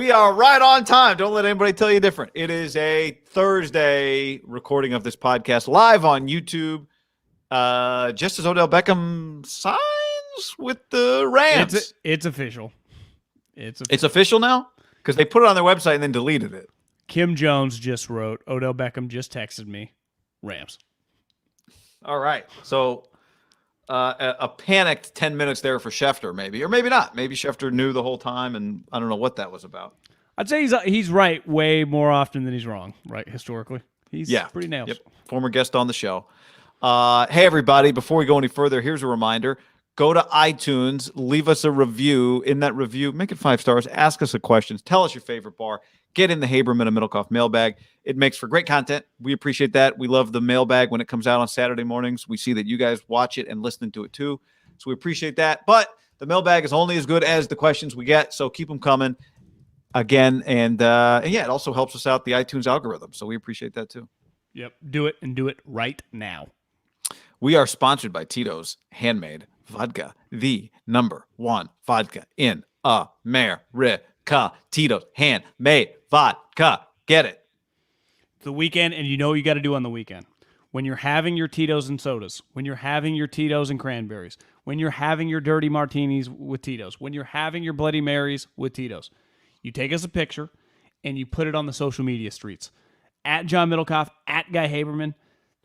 We are right on time. Don't let anybody tell you different. It is a Thursday recording of this podcast live on YouTube. Just as Odell Beckham signs with the Rams. It's official. It's official now? Because they put it on their website and then deleted it. Kim Jones just wrote, Odell Beckham just texted me, Rams. All right. So a panicked 10 minutes there for Schefter, maybe. Or maybe not. Maybe Schefter knew the whole time, and I don't know what that was about. I'd say he's right way more often than he's wrong, right, historically. He's pretty nails. Yep. Former guest on the show. Hey, everybody, before we go any further, here's a reminder. Go to iTunes, leave us a review. In that review, make it 5 stars, ask us a question, tell us your favorite bar, get in the Haberman and Middlecoff mailbag. It makes for great content. We appreciate that. We love the mailbag when it comes out on Saturday mornings. We see that you guys watch it and listen to it too, so we appreciate that. But the mailbag is only as good as the questions we get, so keep them coming again. And it also helps us out the iTunes algorithm, so we appreciate that too. Yep, do it and do it right now. We are sponsored by Tito's Handmade Vodka, the #1 vodka in America. Tito's Handmade Vodka. Get it. The weekend, and you know what you got to do on the weekend. When you're having your Tito's and sodas, when you're having your Tito's and cranberries, when you're having your dirty martinis with Tito's, when you're having your Bloody Marys with Tito's, you take us a picture and you put it on the social media streets. At John Middlecoff, at Guy Haberman.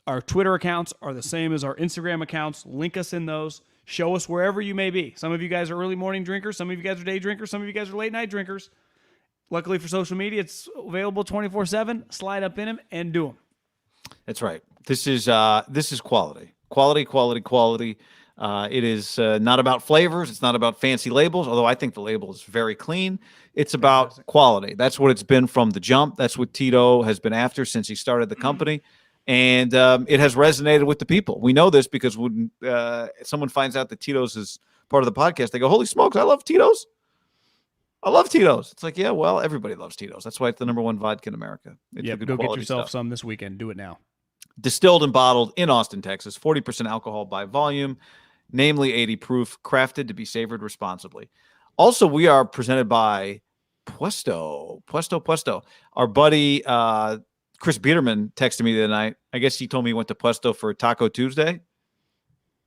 Our Twitter accounts are the same as our Instagram accounts. Link us in those. Show us wherever you may be. Some of you guys are early morning drinkers. Some of you guys are day drinkers. Some of you guys are late night drinkers. Luckily for social media, it's available 24/7. Slide up in them and do them. That's right. This is quality. Quality. It is not about flavors. It's not about fancy labels, although I think the label is very clean. It's about quality. That's what it's been from the jump. That's what Tito has been after since he started the company. And it has resonated with the people. We know this because when someone finds out that Tito's is part of the podcast, they go, holy smokes, I love Tito's. I love Tito's. It's like, yeah, well, everybody loves Tito's. That's why it's the #1 vodka in America. It's go get yourself stuff. some this weekend. Do it now. Distilled and bottled in Austin, Texas. 40% alcohol by volume, namely 80 proof, crafted to be savored responsibly. Also, we are presented by Puesto. Our buddy Chris Biederman texted me the other night. I guess he told me he went to Puesto for Taco Tuesday,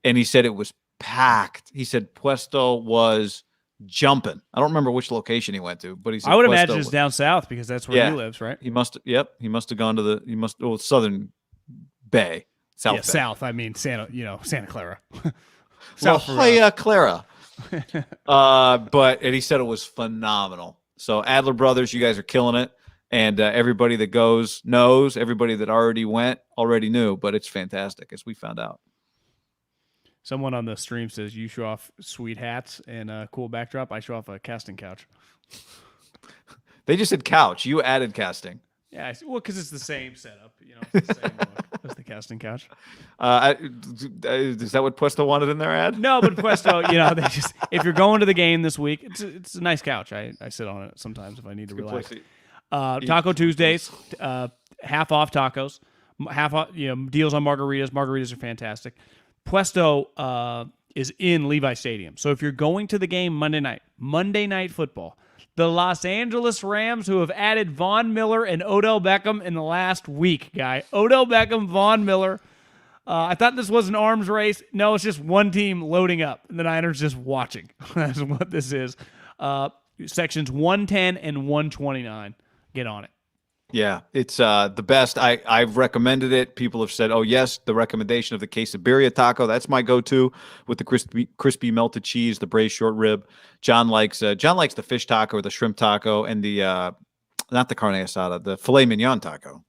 and he said it was packed. He said Puesto was jumping. I don't remember which location he went to, but he said I would Puesto imagine it's down south because that's where he lives, right? He must have gone to Southern Bay. South Bay. South. I mean Santa Clara. South Clara. And he said it was phenomenal. So Adler Brothers, you guys are killing it. And everybody that goes knows. Everybody that already went already knew. But it's fantastic, as we found out. Someone on the stream says you show off sweet hats and a cool backdrop. I show off a casting couch. They just said couch. You added casting. Yeah, well, because it's the same setup. It's the same look as the casting couch. Is that what Puesto wanted in their ad? No, but Puesto, they just if you're going to the game this week, it's a nice couch. I sit on it sometimes if I need to relax. Taco Tuesdays, half off tacos, half off, deals on margaritas. Margaritas are fantastic. Puesto is in Levi Stadium. So if you're going to the game Monday night football, the Los Angeles Rams, who have added Von Miller and Odell Beckham in the last week, guy. Odell Beckham, Von Miller. I thought this was an arms race. No, it's just one team loading up. The Niners just watching. That's what this is. Sections 110 and 129. Get on it. Yeah, it's the best. I've recommended it. People have said, oh, yes, the recommendation of the quesabirria taco. That's my go-to with the crispy melted cheese, the braised short rib. John likes the fish taco or the shrimp taco and the not the carne asada, the filet mignon taco.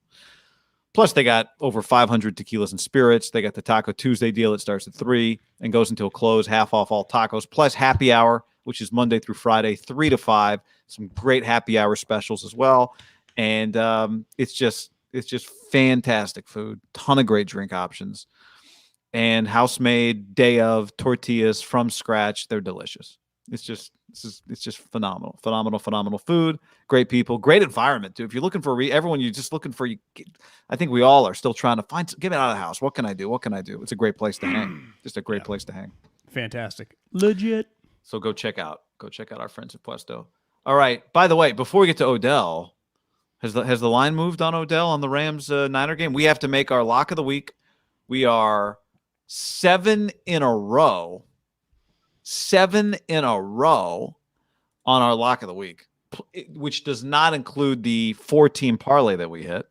Plus, they got over 500 tequilas and spirits. They got the Taco Tuesday deal. It starts at 3 and goes until close, half off all tacos, plus happy hour, which is Monday through Friday, 3 to 5. Some great happy hour specials as well. And it's just fantastic food. Ton of great drink options. And house-made, day of tortillas from scratch. They're delicious. It's just phenomenal. Phenomenal food. Great people. Great environment, too. If you're looking for everyone, you're just looking for. I think we all are still trying to get me out of the house. What can I do? It's a great place to hang. Just a great place to hang. Fantastic. Legit. So go check out our friends at Puesto. All right. By the way, before we get to Odell, has the line moved on Odell on the Rams Niner game? We have to make our lock of the week. We are 7 in a row. 7 in a row on our lock of the week, which does not include the 4-team parlay that we hit.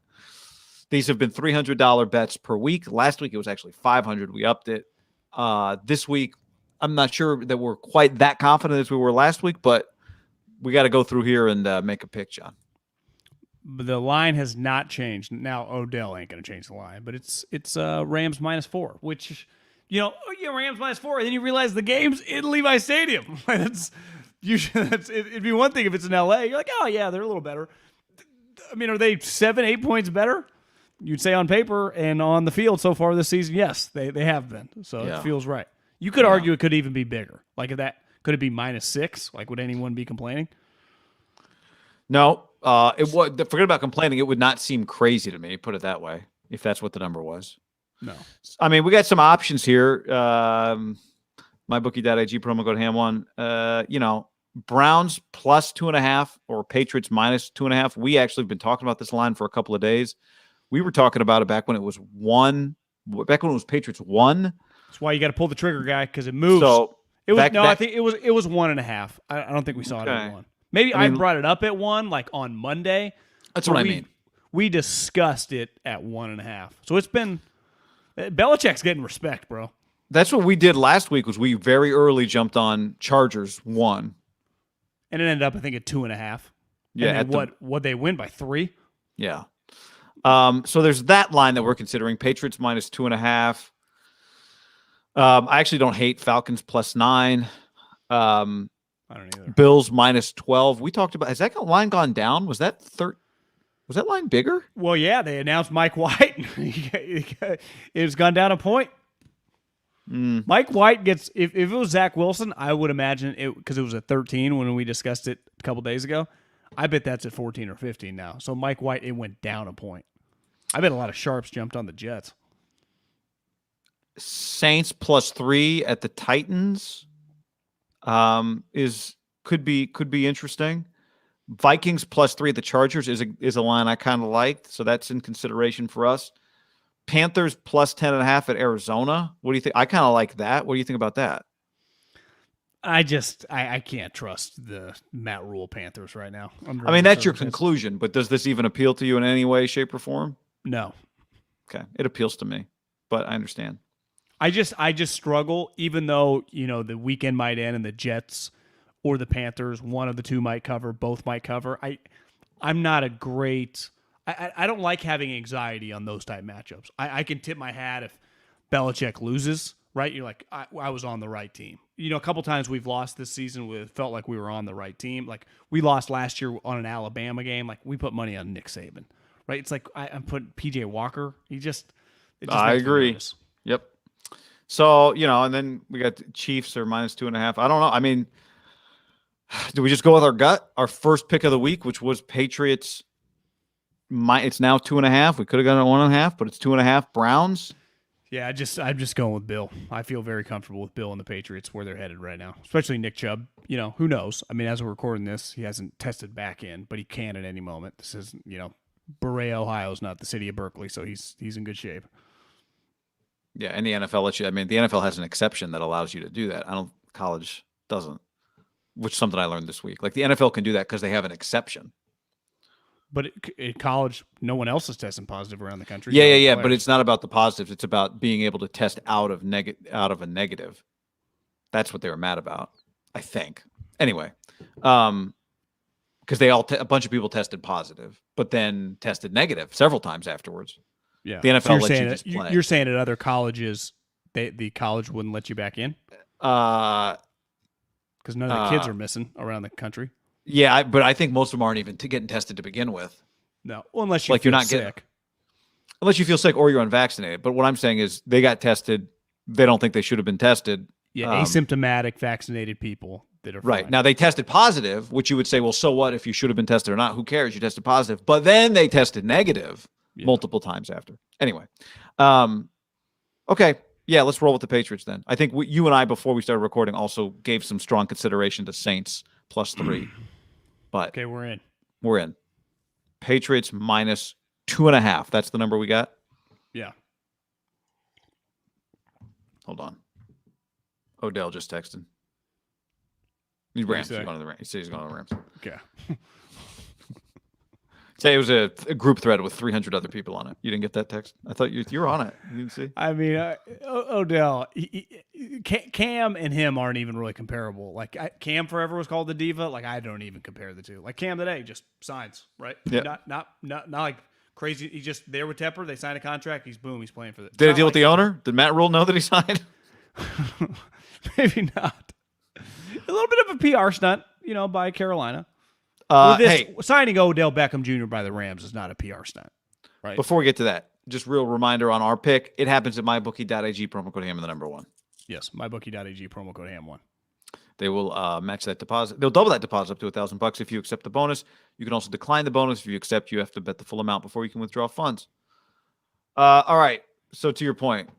These have been $300 bets per week. Last week it was actually $500. We upped it. This week, I'm not sure that we're quite that confident as we were last week, but we got to go through here and make a pick, John. But the line has not changed. Now Odell ain't going to change the line, but it's Rams -4, which Rams -4, and then you realize the game's in Levi Stadium. It'd be one thing if it's in LA. You're like, oh yeah, they're a little better. I mean, are they 7-8 points better? You'd say on paper and on the field so far this season, yes, they have been. So It feels right. You could argue it could even be bigger. Like, if that could it be -6? Like, would anyone be complaining? No, it would. Forget about complaining. It would not seem crazy to me. Put it that way. If that's what the number was. No. I mean, we got some options here. MyBookie.ag promo code ham1. Browns +2.5 or Patriots -2.5. We actually have been talking about this line for a couple of days. We were talking about it back when it was 1. Back when it was Patriots 1. That's why you got to pull the trigger, guy, because it moves. So it was I think it was 1.5. I don't think we saw it at 1. Maybe I brought it up at 1, like on Monday. That's what I mean. We discussed it at 1.5. So it's been Belichick's getting respect, bro. That's what we did last week. Was we very early jumped on Chargers 1, and it ended up I think at 2.5. Yeah. And what they win by 3? Yeah. So there's that line that we're considering. Patriots -2.5. I actually don't hate Falcons +9. I don't either. Bills -12. We talked about, has that line gone down? Was that line bigger? Well, yeah, they announced Mike White. It's gone down a point. Mike White gets, if it was Zach Wilson, I would imagine it, because it was at 13 when we discussed it a couple days ago. I bet that's at 14 or 15 now. So Mike White, it went down a point. I bet a lot of sharps jumped on the Jets. Saints +3 at the Titans could be interesting. Vikings +3 at the Chargers is a line I kind of liked, so that's in consideration for us. Panthers +10.5 at Arizona. What do you think? I kind of like that. What do you think about that? I can't trust the Matt Rule Panthers right now. I mean, that's your conclusion, but does this even appeal to you in any way, shape, or form? No. Okay, it appeals to me, but I understand. I just struggle, even though the weekend might end and the Jets or the Panthers, one of the two might cover, both might cover. I'm not a great. I don't like having anxiety on those type matchups. I can tip my hat if Belichick loses. Right, you're like, I was on the right team. A couple times we've lost this season. We felt like we were on the right team. Like we lost last year on an Alabama game. Like we put money on Nick Saban. Right, it's like I'm putting PJ Walker. I agree. Yep. So and then we got Chiefs are -2.5. I don't know. I mean, do we just go with our gut? Our first pick of the week, which was Patriots. It's now 2.5. We could have gone at 1.5, but it's 2.5. Browns. Yeah, I'm just going with Bill. I feel very comfortable with Bill and the Patriots where they're headed right now, especially Nick Chubb. Who knows? I mean, as we're recording this, he hasn't tested back in, but he can at any moment. This is, Berea, Ohio is not the city of Berkeley, so he's in good shape. Yeah, and the NFL lets you. I mean, the NFL has an exception that allows you to do that. College doesn't, which is something I learned this week. Like the NFL can do that because they have an exception. But in college, no one else is testing positive around the country. Yeah. But it's not about the positives. It's about being able to test out of a negative. That's what they were mad about, I think. Anyway, because a bunch of people tested positive, but then tested negative several times afterwards. Yeah, the NFL lets you just play. You're saying at other colleges, the college wouldn't let you back in? Because none of the kids are missing around the country. Yeah, but I think most of them aren't even getting tested to begin with. No, well, unless you feel you're not sick. Unless you feel sick or you're unvaccinated. But what I'm saying is they got tested. They don't think they should have been tested. Yeah, asymptomatic vaccinated people that are right. fine. Now, they tested positive, which you would say, well, so what if you should have been tested or not? Who cares? You tested positive. But then they tested negative multiple times after. Anyway. Okay. Yeah, let's roll with the Patriots then. I think you and I, before we started recording, also gave some strong consideration to Saints +3. But okay, we're in. We're in. Patriots minus 2.5. That's the number we got? Yeah. Hold on. Odell just texted. He's Rams. He's going to the Rams. He said he's going to the Rams. Okay. Say it was a group thread with 300 other people on it. You didn't get that text? I thought you were on it. You didn't see? I mean, Odell, Cam and him aren't even really comparable. Like Cam forever was called the diva. Like I don't even compare the two. Like Cam today just signs, right? Yeah. Not like crazy. He's just there with Tepper. They signed a contract. He's playing for the. Did he deal with the owner? Did Matt Rule know that he signed? Maybe not. A little bit of a PR stunt, by Carolina. Signing Odell Beckham Jr. by the Rams is not a PR stunt, right? Before we get to that, just real reminder on our pick. It happens at mybookie.ag, promo code HAM, the number 1. Yes, mybookie.ag, promo code HAM1. They will match that deposit. They'll double that deposit up to $1,000 if you accept the bonus. You can also decline the bonus. If you accept, you have to bet the full amount before you can withdraw funds. All right. So to your point,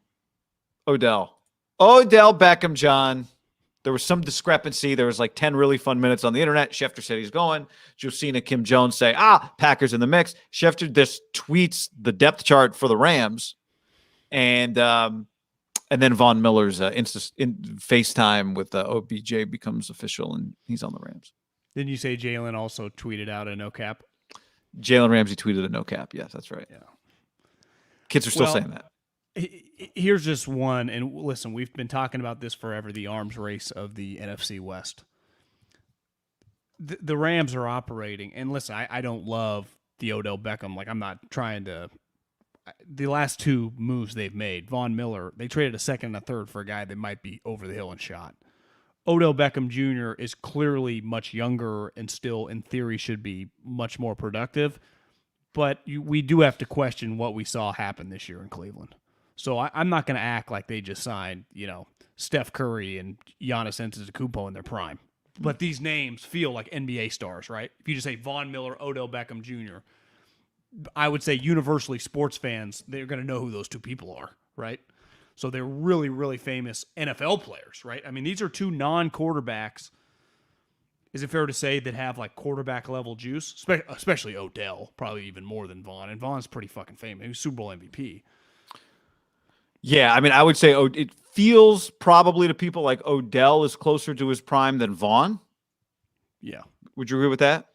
Odell Beckham, John. There was some discrepancy. There was like 10 really fun minutes on the internet. Schefter said he's going. Josina Kim Jones say, Packers in the mix. Schefter just tweets the depth chart for the Rams. And then Von Miller's FaceTime with OBJ becomes official, and he's on the Rams. Didn't you say Jalen also tweeted out a no cap? Jalen Ramsey tweeted a no cap. Yes, that's right. Yeah. Kids are still saying that. Here's just one, and listen, we've been talking about this forever, the arms race of the NFC West. The Rams are operating, and listen, I don't love the Odell Beckham. Like, I'm not trying to – the last two moves they've made, Von Miller, they traded a second and a third for a guy that might be over the hill and shot. Odell Beckham Jr. is clearly much younger and still, in theory, should be much more productive, but we do have to question what we saw happen this year in Cleveland. So I'm not going to act like they just signed, Steph Curry and Giannis Antetokounmpo in their prime. But these names feel like NBA stars, right? If you just say Von Miller, Odell Beckham Jr., I would say universally sports fans, they're going to know who those two people are, right? So they're really, really famous NFL players, right? I mean, these are two non-quarterbacks. Is it fair to say that have like quarterback level juice? Especially Odell, probably even more than Von. And Von's pretty fucking famous. He was Super Bowl MVP. Yeah, I mean, I would say it feels probably to people like Odell is closer to his prime than Von. Yeah. Would you agree with that?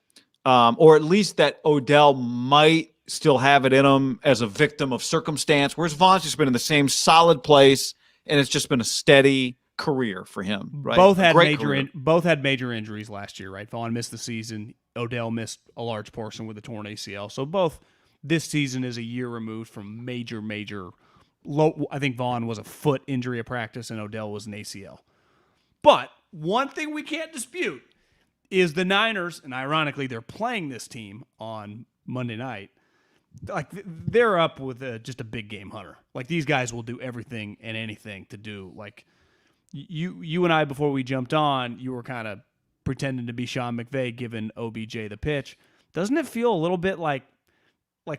Or at least that Odell might still have it in him as a victim of circumstance, whereas Von's just been in the same solid place, and it's just been a steady career for him. Right? Both had major injuries last year, right? Von missed the season. Odell missed a large portion with a torn ACL. So both this season is a year removed from major low. I think Von was a foot injury at practice, and Odell was an ACL. But one thing we can't dispute is the Niners, and ironically, they're playing this team on Monday night. Like, they're up with just a big game hunter. Like, these guys will do everything and anything to do. Like, you and I, before we jumped on, you were kind of pretending to be Sean McVay giving OBJ the pitch. Doesn't it feel a little bit like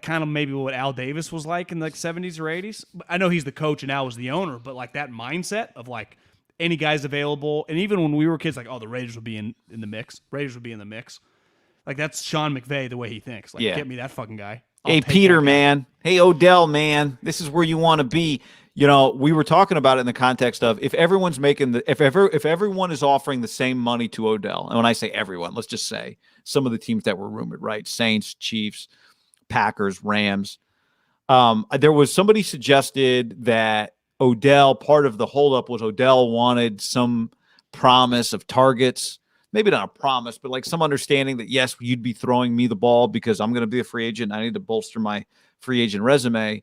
kind of maybe what Al Davis was like in the 70s or 80s? I know he's the coach and Al was the owner, but like that mindset of like any guy's available. And even when we were kids, like, the Raiders would be in the mix. Raiders would be in the mix. Like, that's Sean McVay, the way he thinks. Like, get me that fucking guy. Hey, Peter, man. Hey, Odell, man. This is where you want to be. We were talking about it in the context of if everyone's making if everyone is offering the same money to Odell, and when I say everyone, let's just say some of the teams that were rumored, right? Saints, Chiefs, Packers, Rams. There was somebody suggested that Odell, part of the holdup was Odell wanted some promise of targets. Maybe not a promise, but like some understanding that, yes, you'd be throwing me the ball because I'm going to be a free agent. I need to bolster my free agent resume.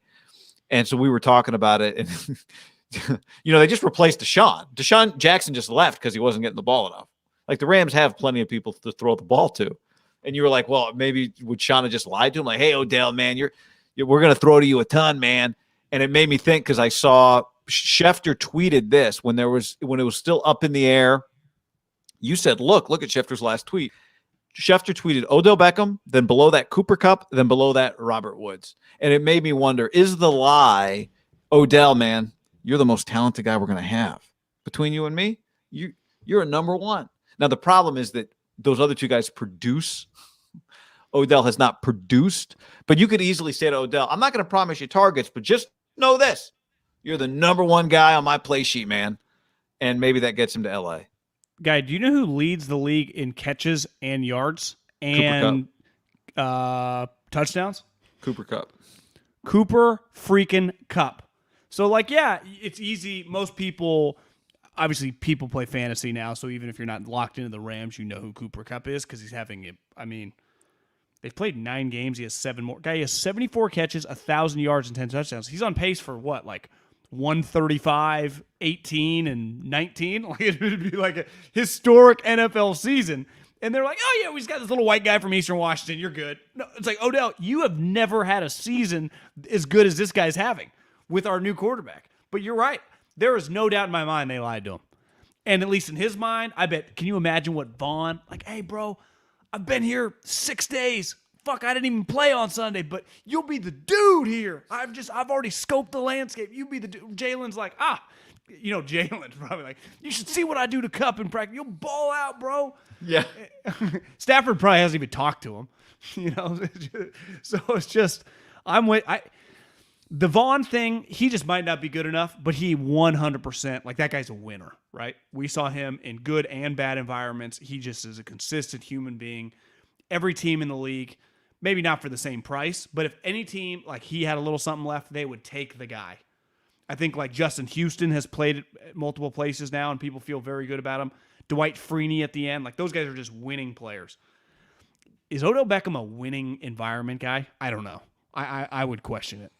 And so we were talking about it. And, they just replaced Deshaun. Deshaun Jackson just left because he wasn't getting the ball enough. Like, the Rams have plenty of people to throw the ball to. And you were like, well, maybe would Sean have just lied to him? Like, hey, Odell, man, we're going to throw to you a ton, man. And it made me think because I saw Schefter tweeted this when it was still up in the air. You said, look at Schefter's last tweet. Schefter tweeted Odell Beckham, then below that Cooper Kupp, then below that Robert Woods. And it made me wonder, is the lie, Odell, man, you're the most talented guy we're going to have. Between you and me, you're a number one. Now, the problem is that those other two guys produce. Odell has not produced, but you could easily say to Odell, I'm not going to promise you targets, but just know this. You're the number one guy on my play sheet, man. And maybe that gets him to LA. Guy, do you know who leads the league in catches and yards and touchdowns? Cooper Kupp. Cooper freaking Kupp. So, like, yeah, it's easy. Most people, obviously, people play fantasy now, so even if you're not locked into the Rams, you know who Cooper Kupp is because he's having it. I mean, they've played 9 games. He has 7 more. Guy, he has 74 catches, 1,000 yards, and 10 touchdowns. He's on pace for what, like 135, 18, and 19? Like, it would be like a historic NFL season. And they're like, oh, yeah, we just got this little white guy from Eastern Washington. You're good. No, it's like, Odell, you have never had a season as good as this guy's having with our new quarterback. But you're right. There is no doubt in my mind they lied to him. And at least in his mind, I bet, can you imagine what Vaughn, like, hey, bro, I've been here 6 days. Fuck, I didn't even play on Sunday, but you'll be the dude here. I've already scoped the landscape. You be the dude. Jalen's like, Jalen's probably like, you should see what I do to Kupp in practice. You'll ball out, bro. Yeah. Stafford probably hasn't even talked to him, So it's just, the Vaughn thing, he just might not be good enough, but he 100%, like, that guy's a winner, right? We saw him in good and bad environments. He just is a consistent human being. Every team in the league, maybe not for the same price, but if any team, like, he had a little something left, they would take the guy. I think, like, Justin Houston has played at multiple places now, and people feel very good about him. Dwight Freeney at the end. Like, those guys are just winning players. Is Odell Beckham a winning environment guy? I don't know. I would question it.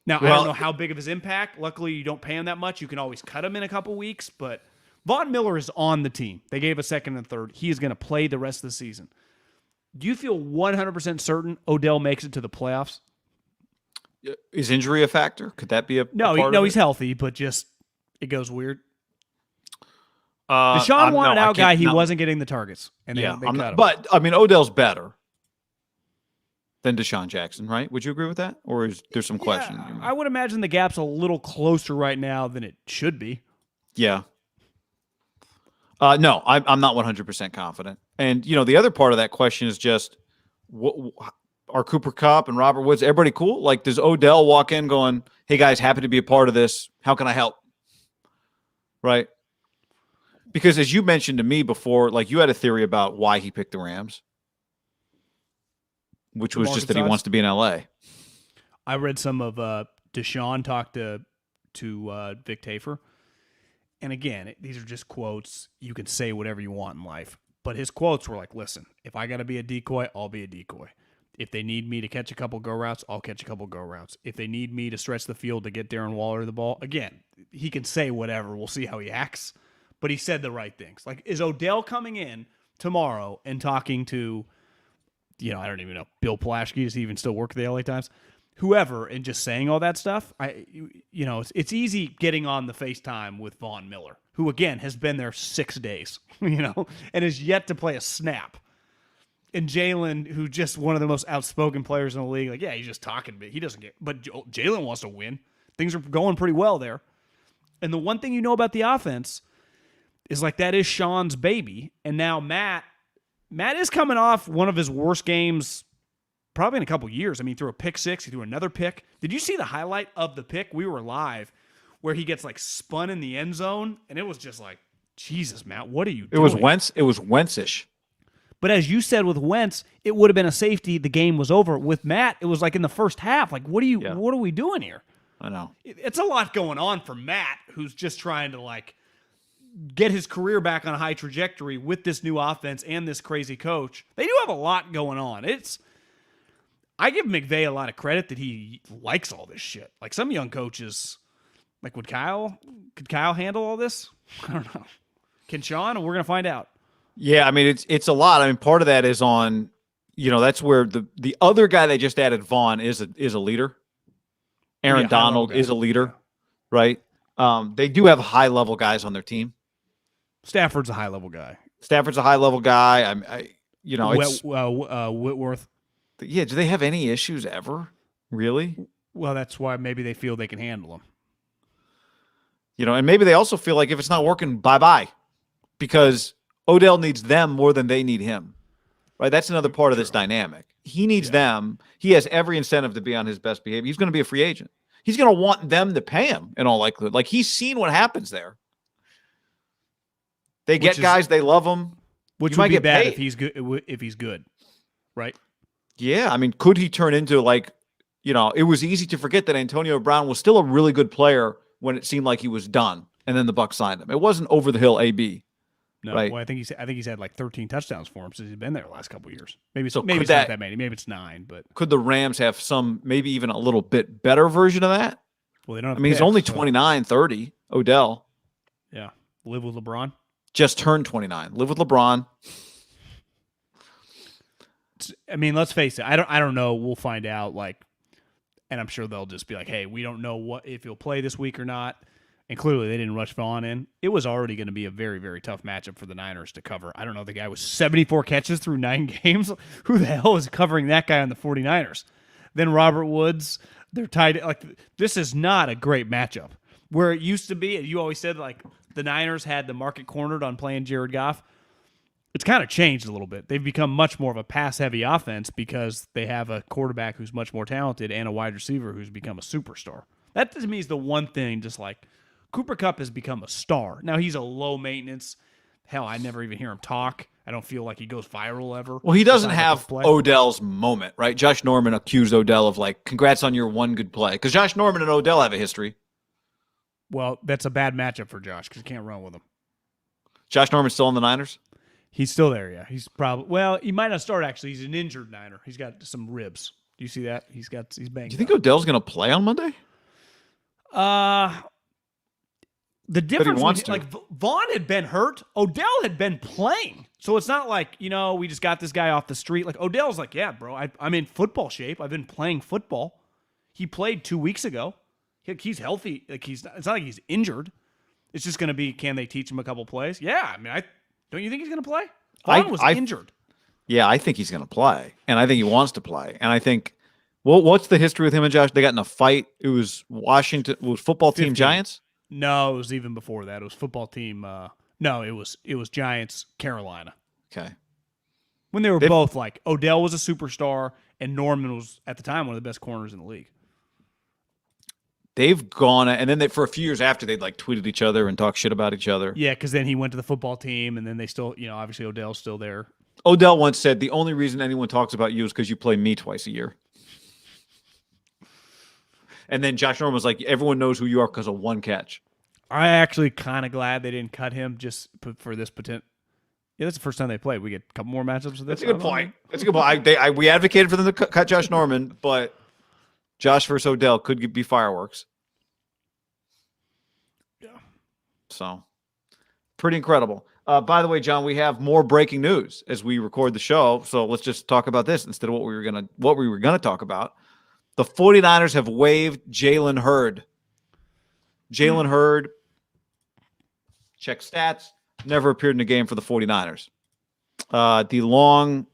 Now, I don't know how big of his impact. Luckily, you don't pay him that much. You can always cut him in a couple weeks, but Von Miller is on the team. They gave a second and third. He is going to play the rest of the season. Do you feel 100% certain Odell makes it to the playoffs? Is injury a factor? Could that be a part No, of he's it? Healthy, but just it goes weird. Deshaun wanted out guy. He wasn't getting the targets, and they cut him. But I mean, Odell's better than Deshaun Jackson, right? Would you agree with that, or is there some question? I would imagine the gap's a little closer right now than it should be. Yeah. No, I'm not 100% confident. And, the other part of that question is just, are Cooper Kupp and Robert Woods, everybody cool? Like, does Odell walk in going, hey, guys, happy to be a part of this. How can I help? Right? Because as you mentioned to me before, like, you had a theory about why he picked the Rams, which was just that he wants to be in L.A. I read some of Deshaun talk to Vic Tafur. And again, these are just quotes. You can say whatever you want in life. But his quotes were like, listen, if I got to be a decoy, I'll be a decoy. If they need me to catch a couple go routes, I'll catch a couple go routes. If they need me to stretch the field to get Darren Waller the ball, again, he can say whatever. We'll see how he acts. But he said the right things. Like, is Odell coming in tomorrow and talking to, I don't even know, Bill Plaschke? Does he even still work at the LA Times? Whoever, and just saying all that stuff, it's easy getting on the FaceTime with Von Miller, who, again, has been there 6 days, and is yet to play a snap. And Jalen, who just one of the most outspoken players in the league, like, yeah, he's just talking, but he doesn't get. But Jalen wants to win. Things are going pretty well there. And the one thing you know about the offense is, like, that is Sean's baby. And now Matt is coming off one of his worst games probably in a couple years. I mean, he threw a pick six. He threw another pick. Did you see the highlight of the pick? We were live where he gets, like, spun in the end zone, and it was just like, Jesus, Matt, what are you doing? It was Wentz-ish. But as you said with Wentz, it would have been a safety. The game was over. With Matt, it was like in the first half. Like, what are we doing here? I know. It's a lot going on for Matt, who's just trying to, like, get his career back on a high trajectory with this new offense and this crazy coach. They do have a lot going on. I give McVay a lot of credit that he likes all this shit. Like, some young coaches, like, could Kyle handle all this? I don't know. Can Sean? We're going to find out. Yeah, I mean, it's a lot. I mean, part of that is on, that's where the other guy they just added, Vaughn, is a leader. Aaron Donald is a leader, right? They do have high-level guys on their team. Stafford's a high-level guy. Whitworth. Yeah, do they have any issues ever? Really? Well, that's why maybe they feel they can handle them. And maybe they also feel like if it's not working, bye-bye. Because Odell needs them more than they need him. Right? That's another part of this dynamic. He needs them. He has every incentive to be on his best behavior. He's going to be a free agent. He's going to want them to pay him in all likelihood. Like, he's seen what happens there. They get guys, they love him. Which would be bad if he's good, right? Yeah, I mean, could he turn into it was easy to forget that Antonio Brown was still a really good player when it seemed like he was done, and then the Bucs signed him. It wasn't over the hill AB. No, right? Well, I think he's had like 13 touchdowns for him since he's been there the last couple of years. Maybe it's not that many. Maybe it's 9. But could the Rams have some, maybe even a little bit better version of that? Well, they don't. He's only 29, 30. Odell. Yeah, live with LeBron. Just turned 29. Live with LeBron. I mean, let's face it. I don't know. We'll find out. And I'm sure they'll just be like, "Hey, we don't know if he'll play this week or not." And clearly, they didn't rush Vaughn in. It was already going to be a very, very tough matchup for the Niners to cover. I don't know. The guy was 74 catches through 9 games. Who the hell is covering that guy on the 49ers? Then Robert Woods. They're tied. This is not a great matchup. Where it used to be, you always said the Niners had the market cornered on playing Jared Goff. It's kind of changed a little bit. They've become much more of a pass-heavy offense because they have a quarterback who's much more talented and a wide receiver who's become a superstar. That to me is the one thing, just Cooper Kupp has become a star. Now, he's a low-maintenance. Hell, I never even hear him talk. I don't feel like he goes viral ever. Well, he doesn't have Odell's moment, right? Josh Norman accused Odell of, congrats on your one good play. Because Josh Norman and Odell have a history. Well, that's a bad matchup for Josh because you can't run with him. Josh Norman's still in the Niners? He's still there, yeah. He's he might not start, actually. He's an injured Niner. He's got some ribs. Do you see that? He's banged. Do you think Odell's going to play on Monday? The difference was, Vaughn had been hurt. Odell had been playing. So it's not we just got this guy off the street. Odell's yeah, bro, I'm in football shape. I've been playing football. He played 2 weeks ago. He's healthy. It's not like he's injured. It's just going to be, can they teach him a couple plays? Yeah, I mean, don't you think he's going to play? Vaughn was injured. Yeah, I think he's going to play, and I think he wants to play. And I think, what's the history with him and Josh? They got in a fight. It was Washington. It was football team 15. Giants. No, it was even before that. It was football team. No, it was Giants Carolina. Okay. When they were both Odell was a superstar and Norman was at the time one of the best corners in the league. They've gone, and then for a few years after, they'd tweeted each other and talk shit about each other. Yeah, because then he went to the football team, and then they still, obviously Odell's still there. Odell once said, the only reason anyone talks about you is because you play me twice a year. And then Josh Norman was like, everyone knows who you are because of one catch. I'm actually kind of glad they didn't cut him just for this potential. Yeah, that's the first time they played. We get a couple more matchups with this. That's a good point. That's a good point. We advocated for them to cut Josh Norman, but Josh versus Odell could be fireworks. Yeah. So, pretty incredible. By the way, John, we have more breaking news as we record the show. So let's just talk about this instead of what we were gonna talk about. The 49ers have waived Jalen Hurd. Jalen Hurd, check stats, never appeared in a game for the 49ers. And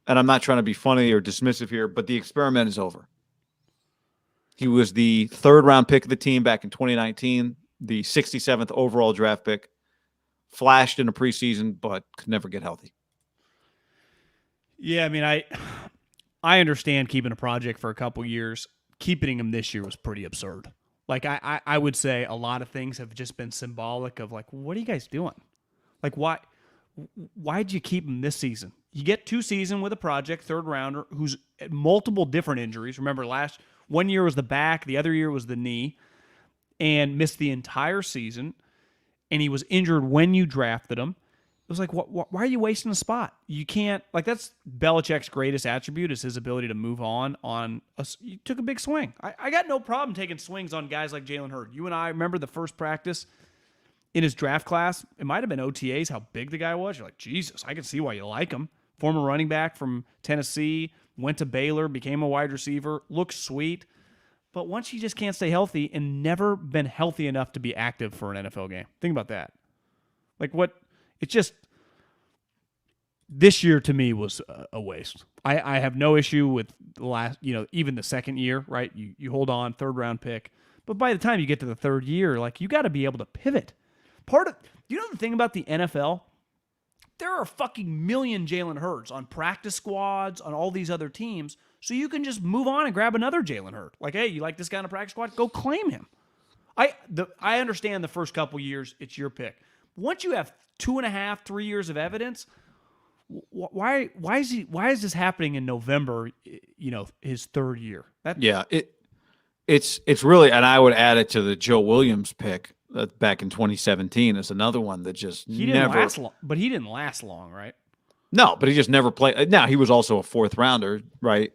I'm not trying to be funny or dismissive here, but the experiment is over. He was the 3rd-round pick of the team back in 2019, the 67th overall draft pick, flashed in a preseason, but could never get healthy. Yeah, I mean, I understand keeping a project for a couple years. Keeping him this year was pretty absurd. I would say a lot of things have just been symbolic of what are you guys doing? Why'd you keep him this season? You get 2 seasons with a project, 3rd-rounder, who's at multiple different injuries. Remember, one year was the back, the other year was the knee, and missed the entire season, and he was injured when you drafted him. It was why are you wasting a spot? You can't, that's Belichick's greatest attribute is his ability to move on. You took a big swing. I got no problem taking swings on guys like Jalen Hurd. You and I remember the first practice in his draft class. It might have been OTAs, how big the guy was. You're like, Jesus, I can see why you like him. Former running back from Tennessee, went to Baylor, became a wide receiver, looks sweet. But once you just can't stay healthy and never been healthy enough to be active for an NFL game. Think about that. It's just, this year to me was a waste. I have no issue with the last, even the second year, right? You hold on, 3rd-round pick. But by the time you get to the 3rd year, you got to be able to pivot. The thing about the NFL there are a fucking million Jalen Hurds on practice squads, on all these other teams, so you can just move on and grab another Jalen Hurd. Like, hey, you like this guy on a practice squad? Go claim him. I understand the first couple years, it's your pick. Once you have 2.5, 3 years of evidence, why is this happening in November? His third year. It's really, and I would add it to the Joe Williams pick back in 2017 as another one that just he didn't last long. But he didn't last long, right? No, but he just never played. Now he was also a 4th rounder, right?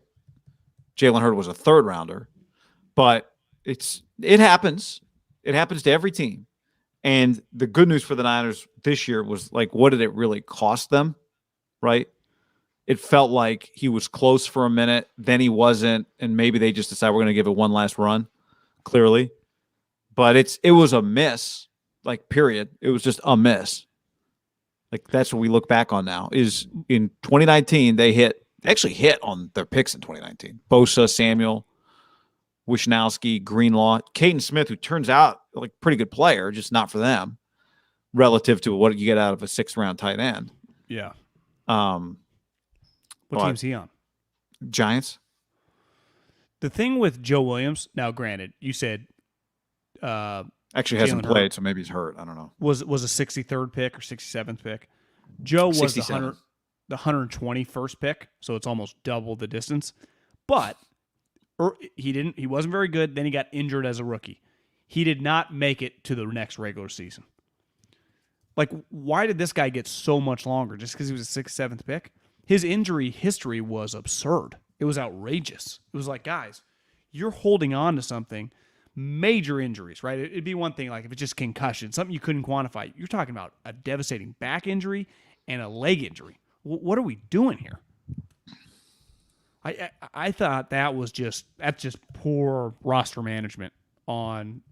Jalen Hurd was a 3rd rounder, but it happens. It happens to every team. And the good news for the Niners this year was, like, what did it really cost them? Right? It felt like he was close for a minute, then he wasn't, and maybe they just decided we're going to give it one last run, clearly. But it was a miss, like, period. It was just a miss. Like, that's what we look back on now, is in 2019, they actually hit on their picks in 2019. Bosa, Samuel, Wishnowsky, Greenlaw, Caden Smith, who turns out like a pretty good player, just not for them relative to what you get out of a 6th-round tight end. Yeah. What team's he on? Giants. The thing with Joe Williams, now granted, you said actually hasn't played, so maybe he's hurt. I don't know. Was a 63rd pick or 67th pick. Joe was the 121st pick, so it's almost double the distance. But he wasn't very good. Then he got injured as a rookie. He did not make it to the next regular season. Like, why did this guy get so much longer? Just because he was a 6th, 7th pick? His injury history was absurd. It was outrageous. It was like, guys, you're holding on to something. Major injuries, right? It'd be one thing like if it's just concussion, something you couldn't quantify. You're talking about a devastating back injury and a leg injury. What are we doing here? I thought that's just poor roster management on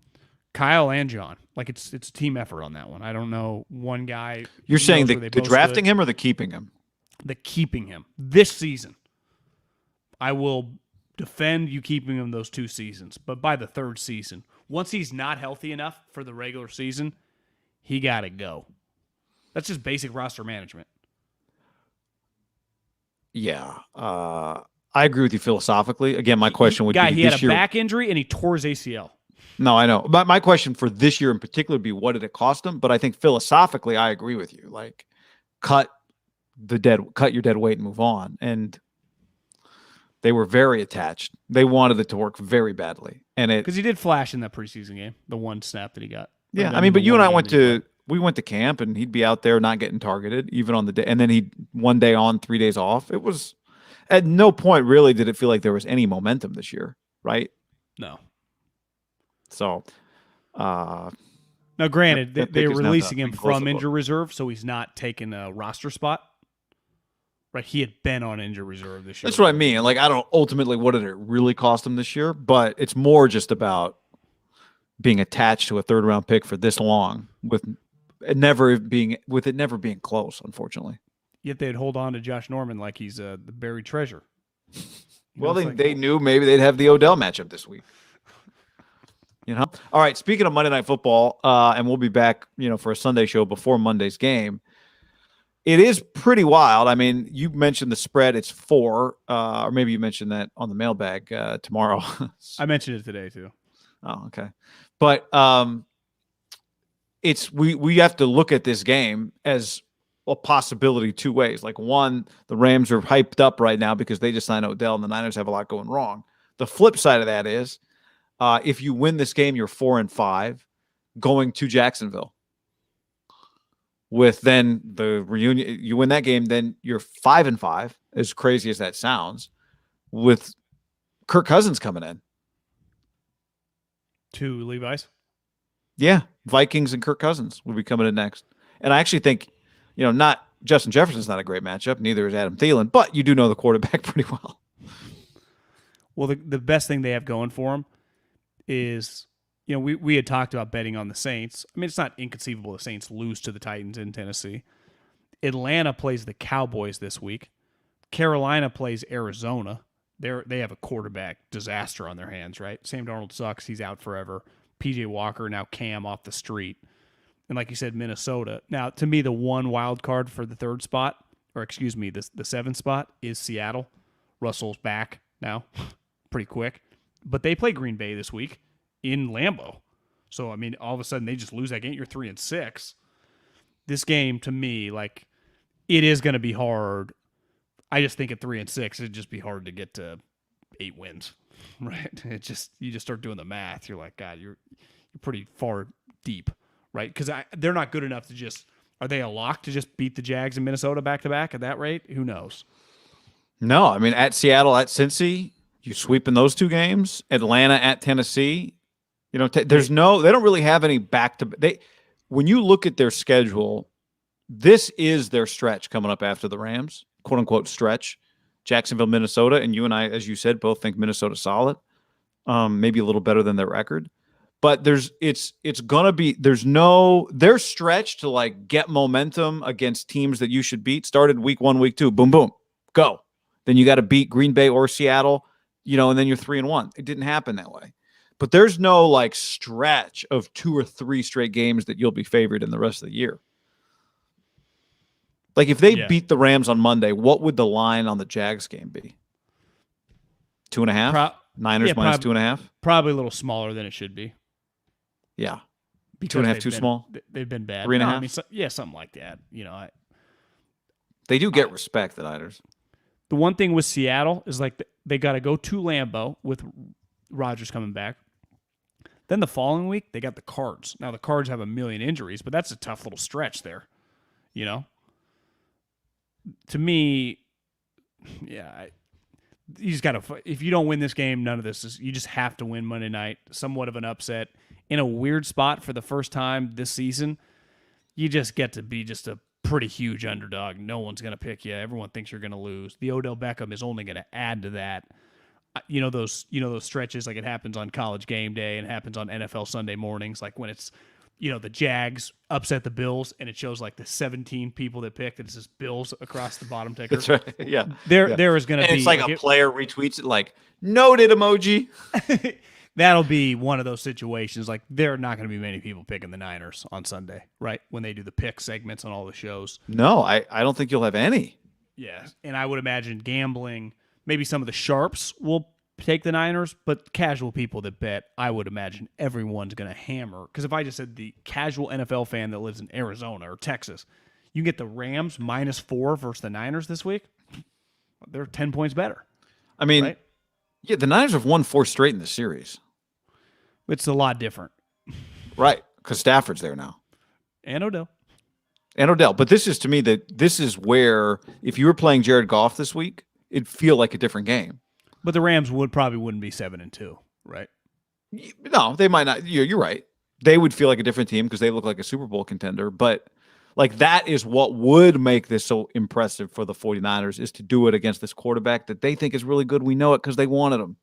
Kyle and John. Like, it's a team effort on that one. I don't know one guy. You're saying the drafting him or the keeping him? The keeping him this season. I will defend you keeping him those 2 seasons, but by the 3rd season, once he's not healthy enough for the regular season, he got to go. That's just basic roster management. Yeah. I agree with you philosophically. Again, my question would be he had a back injury and he tore his ACL. No, I know. But my question for this year in particular would be, what did it cost him? But I think philosophically, I agree with you. Like, cut your dead weight and move on. And they were very attached. They wanted it to work very badly. And because he did flash in that preseason game, the one snap that he got. Yeah, I mean, but you and I went to camp, and he'd be out there not getting targeted even on the day. And then he'd 1 day on, 3 days off. It was at no point really did it feel like there was any momentum this year, right? No. So, now granted, they're releasing him from injury reserve, so he's not taking a roster spot. Right, he had been on injury reserve this year. That's what I mean. Like, I don't ultimately what did it really cost him this year, but it's more just about being attached to a 3rd-round pick for this long with it never being close, unfortunately. Yet they'd hold on to Josh Norman like he's the buried treasure. Well, they knew maybe they'd have the Odell matchup this week. All right, speaking of Monday Night Football, and we'll be back, for a Sunday show before Monday's game. It is pretty wild. I mean, you mentioned the spread. It's 4, or maybe you mentioned that on the mailbag tomorrow. I mentioned it today too. Oh, okay. But we have to look at this game as a possibility 2 ways. Like, one, the Rams are hyped up right now because they just signed Odell, and the Niners have a lot going wrong. The flip side of that is, if you win this game, you're 4-5 going to Jacksonville. With then the reunion, you win that game, then you're 5-5, as crazy as that sounds, with Kirk Cousins coming in. To Levi's? Yeah, Vikings and Kirk Cousins will be coming in next. And I actually think, not Justin Jefferson's not a great matchup, neither is Adam Thielen, but you do know the quarterback pretty well. Well, the best thing they have going for them is, we had talked about betting on the Saints. I mean, it's not inconceivable the Saints lose to the Titans in Tennessee. Atlanta plays the Cowboys this week. Carolina plays Arizona. They have a quarterback disaster on their hands, right? Sam Darnold sucks. He's out forever. P.J. Walker, now Cam off the street. and like you said, Minnesota. Now, to me, the one wild card for the third spot, or excuse me, the seventh spot is Seattle. Russell's back now, pretty quick. But they play Green Bay this week in Lambeau. So, I mean, all of a sudden they just lose that game. You're 3-6. This game, to me, like, it is going to be hard. I just think at 3-6, it'd just be hard to get to 8 wins, right? You just start doing the math. You're like, God, you're pretty far deep, right? Because they're not good enough to just. Are they a lock to just beat the Jags and Minnesota back to back at that rate? Who knows? No, I mean, at Seattle, at Cincy, you sweeping those 2 games. Atlanta at Tennessee. You know, they don't really have any when you look at their schedule, this is their stretch coming up after the Rams, quote unquote stretch. Jacksonville, Minnesota, and you and I, as you said, both think Minnesota's solid. Maybe a little better than their record. But their stretch to like get momentum against teams that you should beat started week 1, week 2. Boom, boom, go. Then you got to beat Green Bay or Seattle, and then you're 3-1. It didn't happen that way. But there's no like stretch of 2 or 3 straight games that you'll be favored in the rest of the year. Like if they beat the Rams on Monday, what would the line on the Jags game be? 2.5? Niners minus 2.5? Probably a little smaller than it should be. Yeah. Because 2.5 too small? They've been bad. 3.5? I mean, something like that. They do get respect, the Niners. The one thing with Seattle is like they got to go to Lambeau with Rodgers coming back. Then the following week, they got the Cards. Now, the Cards have a million injuries, but that's a tough little stretch there. To me, you just got to – if you don't win this game, none of this is – you just have to win Monday night. Somewhat of an upset. In a weird spot for the first time this season, you just get to be just a pretty huge underdog. No one's going to pick you. Everyone thinks you're going to lose. The Odell Beckham is only going to add to that. Those stretches like it happens on College Game Day and happens on NFL Sunday mornings, like when it's the Jags upset the Bills and it shows like the 17 people that picked and it's just Bills across the bottom ticker. That's right. Yeah. There is going to be it's like a player retweets it like noted emoji. That'll be one of those situations. Like there are not going to be many people picking the Niners on Sunday, right? When they do the pick segments on all the shows. No, I don't think you'll have any. Yeah. And I would imagine gambling, maybe some of the sharps will take the Niners, but casual people that bet, I would imagine everyone's going to hammer. Because if I just said the casual NFL fan that lives in Arizona or Texas, you get the Rams -4 versus the Niners this week, they're 10 points better. I mean, right? Yeah, the Niners have won 4 straight in the series. It's a lot different. Right, because Stafford's there now. And Odell. But this is, to me, this is where, if you were playing Jared Goff this week, it'd feel like a different game. But the Rams wouldn't be 7-2, right? No, they might not. You're right. They would feel like a different team because they look like a Super Bowl contender. But like that is what would make this so impressive for the 49ers, is to do it against this quarterback that they think is really good. We know it because they wanted him.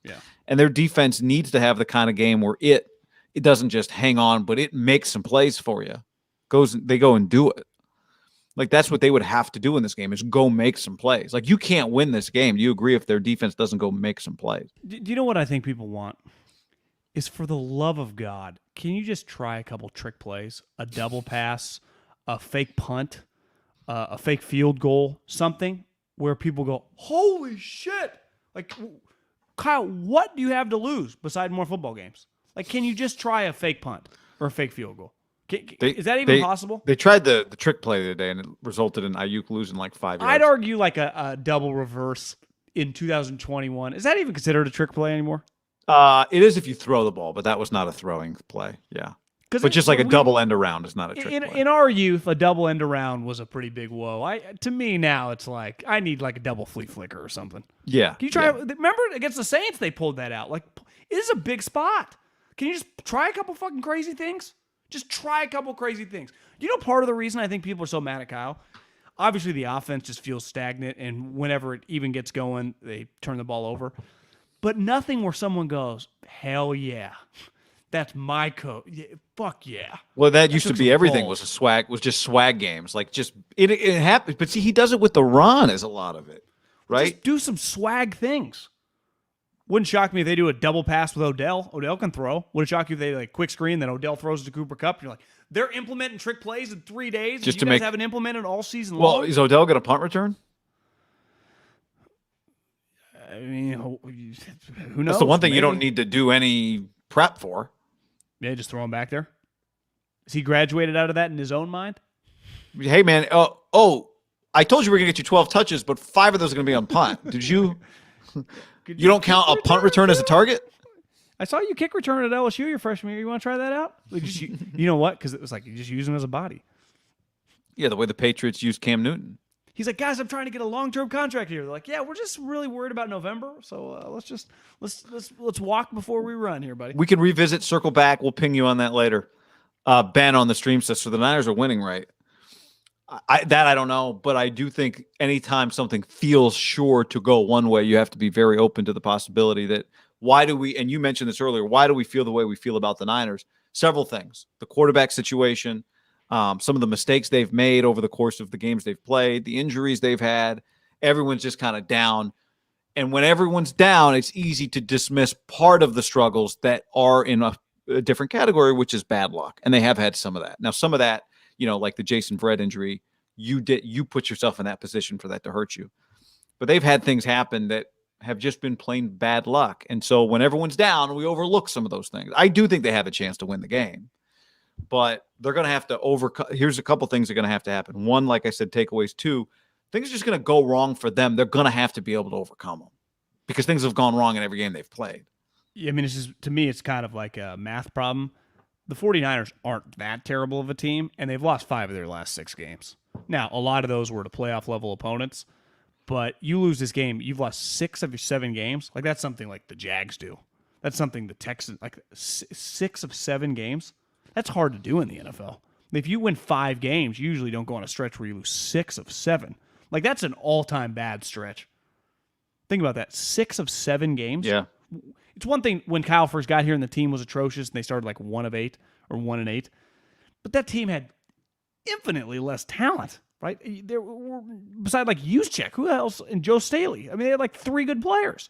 Yeah. And their defense needs to have the kind of game where it doesn't just hang on, but it makes some plays for you. They go and do it. Like that's what they would have to do in this game, is go make some plays. Like you can't win this game. Do you agree if their defense doesn't go make some plays? Do you know what I think people want? Is, for the love of God, can you just try a couple trick plays, a double pass, a fake punt, a fake field goal, something where people go, holy shit. Like, Kyle, what do you have to lose besides more football games? Like, can you just try a fake punt or a fake field goal? Is that even possible? They tried the trick play the other day, and it resulted in Ayuk losing like 5 yards. I'd argue like a double reverse in 2021. Is that even considered a trick play anymore? It is if you throw the ball, but that was not a throwing play. Yeah. But just like a double end around is not a trick play. In our youth, a double end around was a pretty big whoa. To me now, it's like I need like a double flea flicker or something. Yeah. Can you try? Yeah. Remember against the Saints, they pulled that out. Like, it is a big spot. Can you just try a couple fucking crazy things? Just try a couple crazy things. You know, part of the reason I think people are so mad at Kyle, obviously the offense just feels stagnant, and whenever it even gets going, they turn the ball over. But nothing where someone goes, hell yeah, that's my coach. Yeah, fuck yeah. Well, that used to be everything was just swag games. Like just it happens. But see, he does it with the run as a lot of it, right? Just do some swag things. Wouldn't shock me if they do a double pass with Odell. Odell can throw. Wouldn't shock you if they like quick screen, then Odell throws to Cooper Kupp. You're like, They're implementing trick plays in 3 days. Just and you guys haven't implemented all season long. Well, is Odell going to punt return? I mean, who knows? That's the one thing you don't need to do any prep for. Yeah, just throw him back there. Is he graduated out of that in his own mind? Hey, man. I told you we are going to get you 12 touches, but 5 of those are going to be on punt. Did you? You don't count a punt return as a target? I saw you kick return at LSU your freshman year. You want to try that out? You know what? Because it was like you just use him as a body. Yeah, the way the Patriots used Cam Newton. He's like, guys, I'm trying to get a long-term contract here. They're like, yeah, we're just really worried about November, so let's walk before we run here, buddy. We can revisit, circle back. We'll ping you on that later. Ben on the stream says, so the Niners are winning, right? I don't know, but I do think anytime something feels sure to go one way, you have to be very open to the possibility that why do we, and you mentioned this earlier, why do we feel the way we feel about the Niners? Several things. The quarterback situation, some of the mistakes they've made over the course of the games they've played, the injuries they've had, everyone's just kind of down. And when everyone's down, it's easy to dismiss part of the struggles that are in a different category, which is bad luck. And they have had some of that. Now, some of that, like the Jason Verrett injury, you put yourself in that position for that to hurt you. But they've had things happen that have just been plain bad luck. And so when everyone's down, we overlook some of those things. I do think they have a chance to win the game. But they're going to have to overcome. Here's a couple things that are going to have to happen. One, like I said, takeaways. Two, things are just going to go wrong for them. They're going to have to be able to overcome them because things have gone wrong in every game they've played. Yeah, I mean, it's just, to me, it's kind of like a math problem. The 49ers aren't that terrible of a team, and they've lost 5 of their last 6 games. Now, a lot of those were to playoff-level opponents, but you lose this game, you've lost 6 of your 7 games. Like, that's something like the Jags do. That's something the Texans, like 6 of 7 games. That's hard to do in the NFL. If you win 5 games, you usually don't go on a stretch where you lose 6 of 7. Like, that's an all-time bad stretch. Think about that. 6 of 7 games. Yeah. It's one thing when Kyle first got here and the team was atrocious and they started like 1 of 8 or 1-8. But that team had infinitely less talent, right? There were, besides like Juszczyk, who else? And Joe Staley. I mean, they had like 3 good players.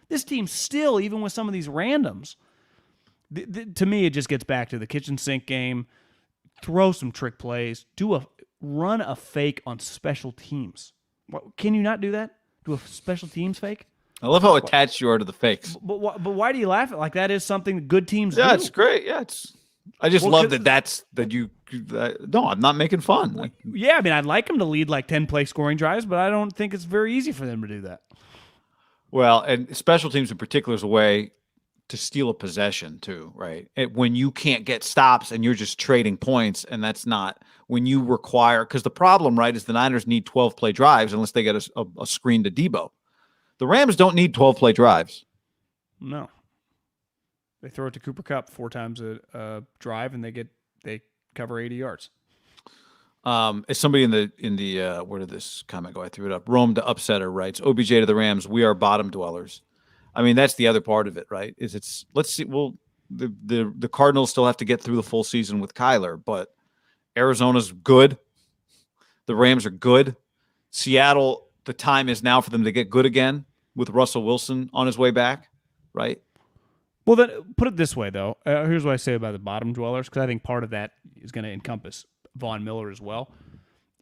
This team still, even with some of these randoms, to me, it just gets back to the kitchen sink game. Throw some trick plays. Run a fake on special teams. Can you not do that? Do a special teams fake? I love how attached you are to the fakes. But why do you laugh at? Like, that is something good teams do. Yeah, it's great. Yeah, I just love no, I'm not making fun. Yeah, I mean, I'd like them to lead like 10-play scoring drives, but I don't think it's very easy for them to do that. Well, and special teams in particular is a way to steal a possession too, right? When you can't get stops and you're just trading points, and that's not when you require, because the problem, right, is the Niners need 12-play drives unless they get a screen to Debo. The Rams don't need 12-play drives. No. They throw it to Cooper Kupp 4 times a drive, and they cover 80 yards. As somebody in the where did this comment go? I threw it up. Rome to Upsetter writes, OBJ to the Rams, we are bottom dwellers. I mean, that's the other part of it, right? Let's see. Well, the Cardinals still have to get through the full season with Kyler, but Arizona's good. The Rams are good. Seattle, the time is now for them to get good again with Russell Wilson on his way back, right? Well, then put it this way, though. Here's what I say about the bottom dwellers, because I think part of that is going to encompass Von Miller as well.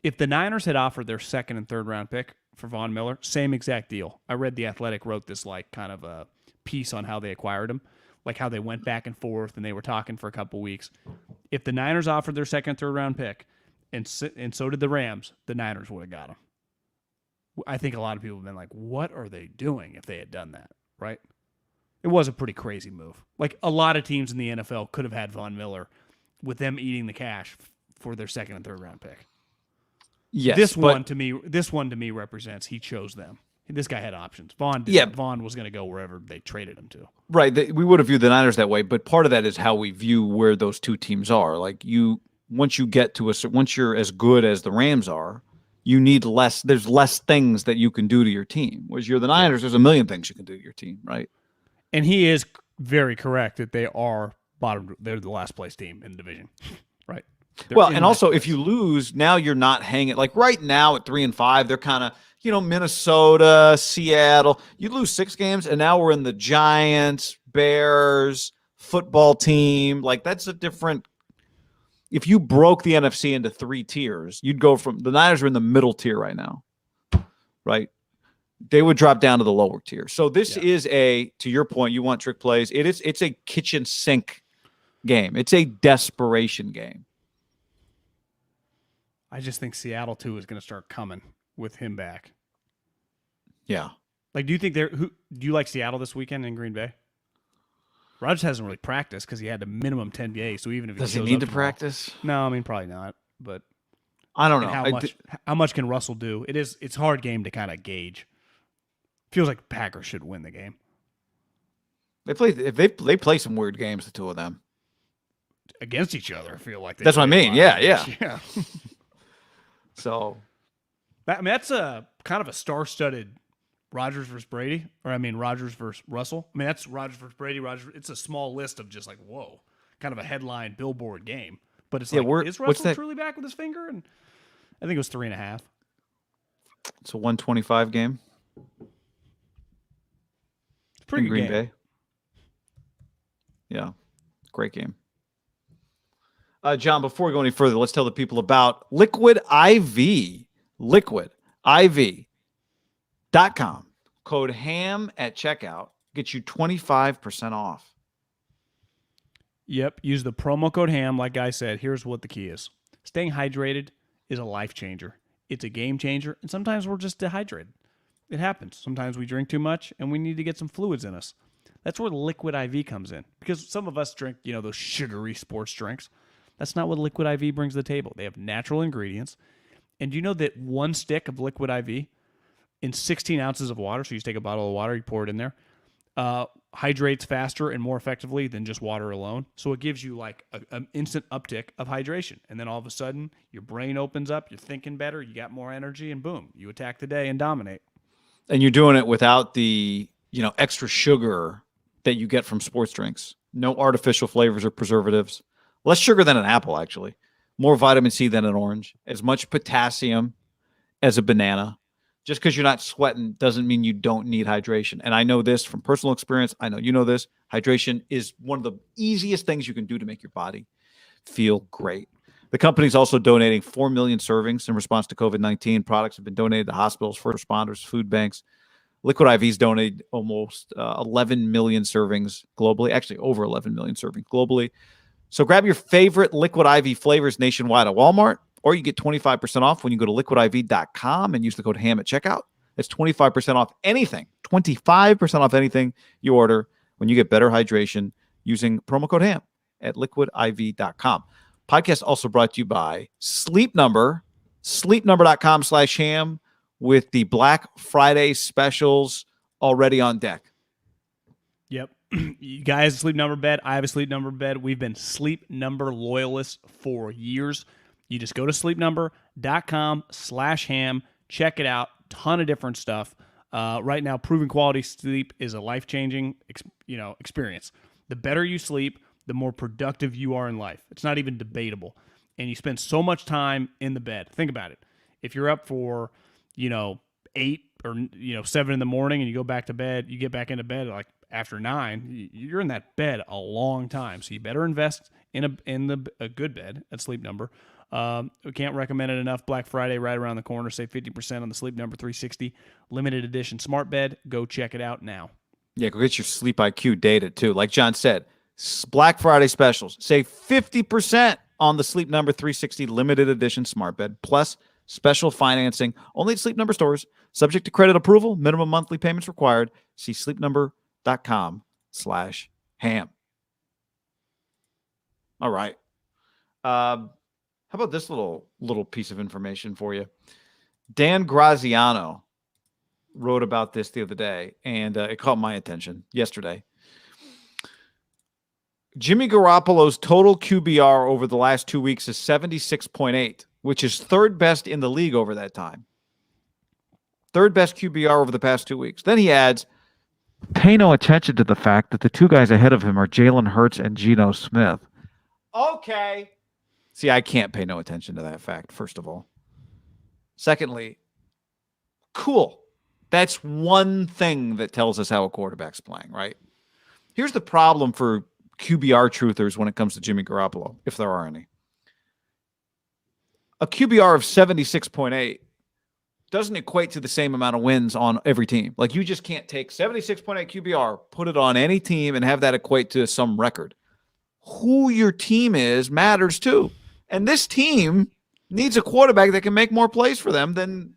If the Niners had offered their 2nd and 3rd round pick for Von Miller, same exact deal. I read The Athletic wrote this like kind of a piece on how they acquired him, like how they went back and forth and they were talking for a couple weeks. If the Niners offered their 2nd, 3rd round pick, and so did the Rams, the Niners would have got him. I think a lot of people have been like, what are they doing if they had done that, right? It was a pretty crazy move. Like, a lot of teams in the NFL could have had Von Miller with them eating the cash for their 2nd and 3rd round pick. Yes, this one to me represents he chose them. This guy had options. Vaughn was going to go wherever they traded him to. Right. We would have viewed the Niners that way, but part of that is how we view where those two teams are. Like, once you're as good as the Rams are, you need less. There's less things that you can do to your team. Whereas you're the Niners, there's a million things you can do to your team, right? And he is very correct that they are bottom. They're the last place team in the division, right? Well, and also if you lose, now you're not hanging. Like right now at 3-5, they're kind of, Minnesota, Seattle. You lose 6 games, and now we're in the Giants, Bears, football team. Like, that's a different. if you broke the NFC into 3 tiers, you'd go from the Niners are in the middle tier right now, right? They would drop down to the lower tier. So this is to your point, you want trick plays. It's a kitchen sink game. It's a desperation game. I just think Seattle too is going to start coming with him back. Yeah. Like, do you think do you like Seattle this weekend in Green Bay? Rodgers hasn't really practiced because he had a minimum 10 days. So even if does he need to practice? No, I mean probably not. But I don't know how much can Russell do? It's a hard game to kind of gauge. Feels like Packers should win the game. They play some weird games, the two of them. Against each other, I feel like that's what I mean. Yeah. So, that's a kind of a star-studded Rodgers versus Brady, or Rodgers versus Russell. That's Rodgers versus Brady. It's a small list of just like whoa, kind of a headline billboard game. But it's is Russell truly back with his finger? And I think it was 3.5. It's a 125 game. Pretty Green game. Bay. Yeah, great game. John, before we go any further, let's tell the people about Liquid IV. LiquidIV.com. Code HAM at checkout gets you 25% off. Yep. Use the promo code HAM. Like I said, here's what the key is. Staying hydrated is a life changer. It's a game changer. And sometimes we're just dehydrated. It happens. Sometimes we drink too much and we need to get some fluids in us. That's where Liquid IV comes in. Because some of us drink, those sugary sports drinks. That's not what Liquid IV brings to the table. They have natural ingredients. And do you know that 1 stick of Liquid IV in 16 ounces of water, so you just take a bottle of water, you pour it in there, hydrates faster and more effectively than just water alone. So it gives you like an instant uptick of hydration. And then all of a sudden, your brain opens up, you're thinking better, you got more energy, and boom, you attack the day and dominate. And you're doing it without the, extra sugar that you get from sports drinks. No artificial flavors or preservatives. Less sugar than an apple, actually. More vitamin C than an orange. As much potassium as a banana. Just because you're not sweating doesn't mean you don't need hydration. And I know this from personal experience. I know you know this. Hydration is one of the easiest things you can do to make your body feel great. The company's also donating 4 million servings in response to COVID-19. Products have been donated to hospitals, first responders, food banks. Liquid IV's donated almost 11 million servings globally. Actually, over 11 million servings globally. So grab your favorite Liquid IV flavors nationwide at Walmart, or you get 25% off when you go to liquidiv.com and use the code HAM at checkout. That's 25% off anything, 25% off anything you order when you get better hydration using promo code HAM at liquidiv.com. Podcast also brought to you by Sleep Number, sleepnumber.com/ham with the Black Friday specials already on deck. Yep. You guys, Sleep Number bed. I have a Sleep Number bed. We've been Sleep Number loyalists for years. You just go to sleepnumber.com/ham. Check it out. Ton of different stuff. Right now, proven quality sleep is a life-changing experience. The better you sleep, the more productive you are in life. It's not even debatable. And you spend so much time in the bed. Think about it. If you're up for, 8 or 7 in the morning and you go back to bed, you get back into bed like after 9, you're in that bed a long time. So you better invest in a good bed at Sleep Number. We can't recommend it enough. Black Friday right around the corner. Save 50% on the Sleep Number 360 limited edition smart bed. Go check it out now. Yeah, go get your Sleep IQ data too. Like John said, Black Friday specials. Save 50% on the Sleep Number 360 limited edition smart bed. Plus special financing only at Sleep Number stores. Subject to credit approval. Minimum monthly payments required. See sleepnumber.com/ham. All right. How about this little piece of information for you? Dan Graziano wrote about this the other day, and it caught my attention yesterday. Jimmy Garoppolo's total QBR over the last 2 weeks is 76.8, which is third best in the league over that time. Third best QBR over the past 2 weeks. Then he adds, pay no attention to the fact that the two guys ahead of him are Jalen Hurd and Geno Smith. Okay. See, I can't pay no attention to that fact, first of all. Secondly, cool. That's one thing that tells us how a quarterback's playing, right? Here's the problem for QBR truthers when it comes to Jimmy Garoppolo, if there are any. a QBR of 76.8 doesn't equate to the same amount of wins on every team. Like, you just can't take 76.8 QBR, put it on any team, and have that equate to some record. Who your team is matters too. And this team needs a quarterback that can make more plays for them than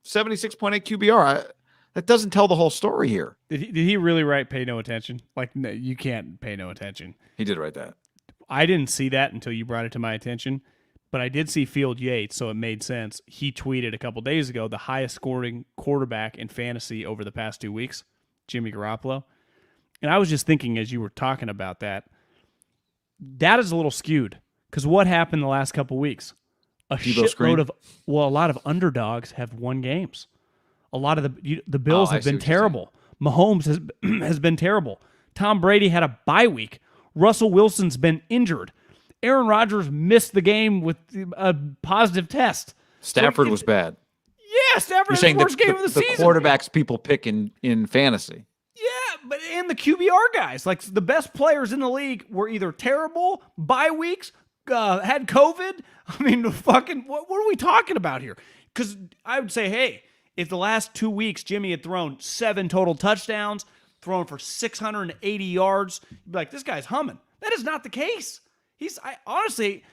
76.8 QBR. That doesn't tell the whole story here. Did he really write pay no attention? Like, no, you can't pay no attention. He did write that. I didn't see that until you brought it to my attention, but I did see Field Yates, so it made sense. He tweeted a couple days ago the highest scoring quarterback in fantasy over the past 2 weeks, Jimmy Garoppolo. And I was just thinking as you were talking about that is a little skewed, because what happened the last couple weeks? A lot of underdogs have won games. A lot of the Bills have been terrible. Mahomes has been terrible. Tom Brady had a bye week. Russell Wilson's been injured. Aaron Rodgers missed the game with a positive test. Stafford was bad. Yeah, Stafford had the worst game of the season. The quarterbacks people pick in fantasy. Yeah, and the QBR guys, like the best players in the league, were either terrible, bye weeks, had COVID. I mean, fucking, what are we talking about here? Because I would say, hey, if the last 2 weeks Jimmy had thrown 7 total touchdowns, thrown for 680 yards, you'd be like, this guy's humming. That is not the case. Honestly,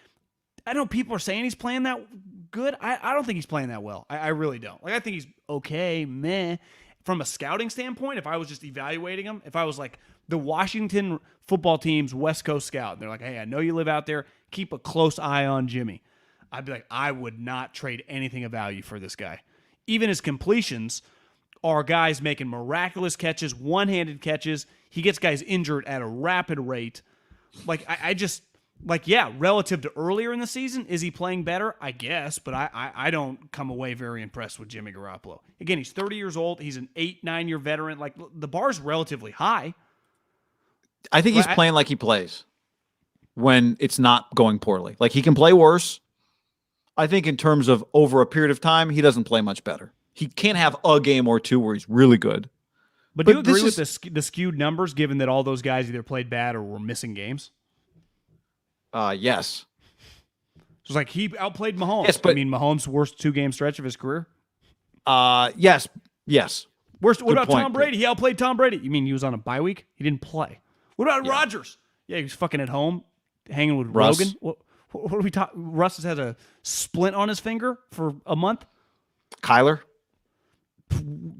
I know people are saying he's playing that good. I don't think he's playing that well. I really don't. Like, I think he's okay, meh. From a scouting standpoint, if I was just evaluating him, if I was like the Washington football team's West Coast scout, and they're like, hey, I know you live out there, keep a close eye on Jimmy, I'd be like, I would not trade anything of value for this guy. Even his completions are guys making miraculous catches, one-handed catches. He gets guys injured at a rapid rate. Like, relative to earlier in the season, is he playing better? I guess, but I don't come away very impressed with Jimmy Garoppolo. Again, he's 30 years old. He's an 8-9-year veteran. Like, the bar's relatively high. I think he's playing like he plays when it's not going poorly. Like, he can play worse. I think in terms of over a period of time, he doesn't play much better. He can't have a game or two where he's really good. But do you agree with the skewed numbers, given that all those guys either played bad or were missing games? Yes. So it's like he outplayed Mahomes. Yes, but, I mean, Mahomes' worst 2-game stretch of his career? Yes. What about Tom Brady? He outplayed Tom Brady. You mean he was on a bye week? He didn't play. What about Rodgers? Yeah, he was fucking at home, hanging with Russ. Rogan. What are we talking? Russ has had a splint on his finger for a month. Kyler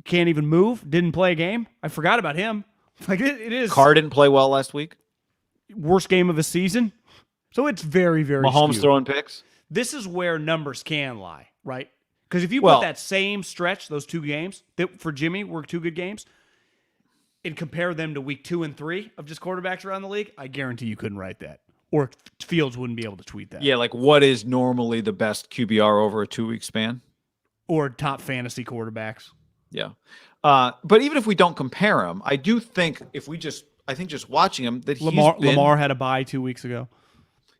can't even move. Didn't play a game. I forgot about him. Like, it is. Carr didn't play well last week. Worst game of his season. So it's very, very Mahomes skewed. throwing picks. This is where numbers can lie, right? Because if you put that same stretch, those 2 games that for Jimmy were 2 good games, and compare them to week 2 and 3 of just quarterbacks around the league, I guarantee you couldn't write that. Or Fields wouldn't be able to tweet that. Yeah, like, what is normally the best QBR over a 2-week span? Or top fantasy quarterbacks. Yeah. But even if we don't compare him, I do think just watching him that Lamar had a bye 2 weeks ago.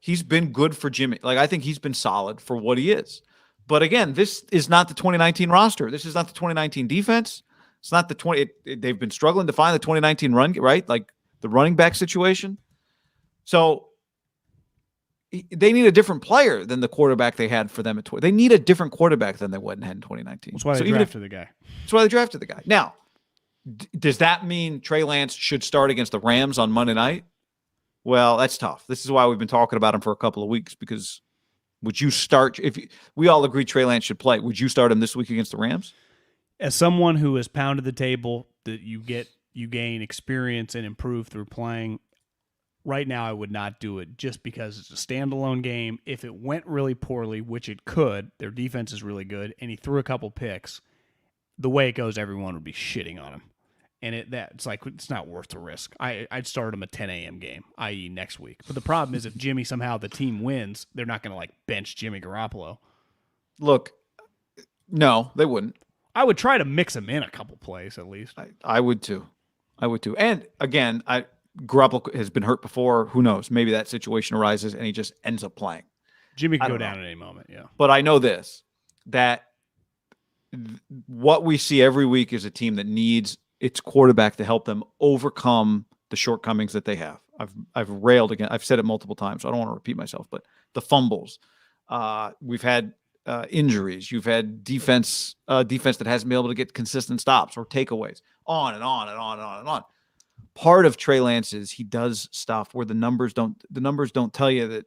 He's been good for Jimmy. Like, I think he's been solid for what he is. But again, this is not the 2019 roster. This is not the 2019 defense. It's not the they've been struggling to find the 2019 run, right? Like, the running back situation. So they need a different player than the quarterback they had for them at 20. They need a different quarterback than they had in 2019. That's why they drafted the guy. That's why they drafted the guy. Now, does that mean Trey Lance should start against the Rams on Monday night? Well, that's tough. This is why we've been talking about him for a couple of weeks, because would you start we all agree Trey Lance should play? Would you start him this week against the Rams? As someone who has pounded the table that you gain experience and improve through playing, right now I would not do it just because it's a standalone game. If it went really poorly, which it could, their defense is really good, and he threw a couple picks, the way it goes, everyone would be shitting on him. And it's not worth the risk. I'd start him a 10 a.m. game, i.e. next week. But the problem is if Jimmy somehow the team wins, they're not going to bench Jimmy Garoppolo. Look, no, they wouldn't. I would try to mix him in a couple plays at least. I would too. And again, Garoppolo has been hurt before. Who knows? Maybe that situation arises and he just ends up playing. Jimmy could go down at any moment, yeah. But I know that what we see every week is a team that needs its quarterback to help them overcome the shortcomings that they have. I've railed again. I've said it multiple times, so I don't want to repeat myself, but the fumbles, We've had injuries. You've had defense that hasn't been able to get consistent stops or takeaways. On and on and on and on and on. Part of Trey Lance is he does stuff where the numbers don't tell you that.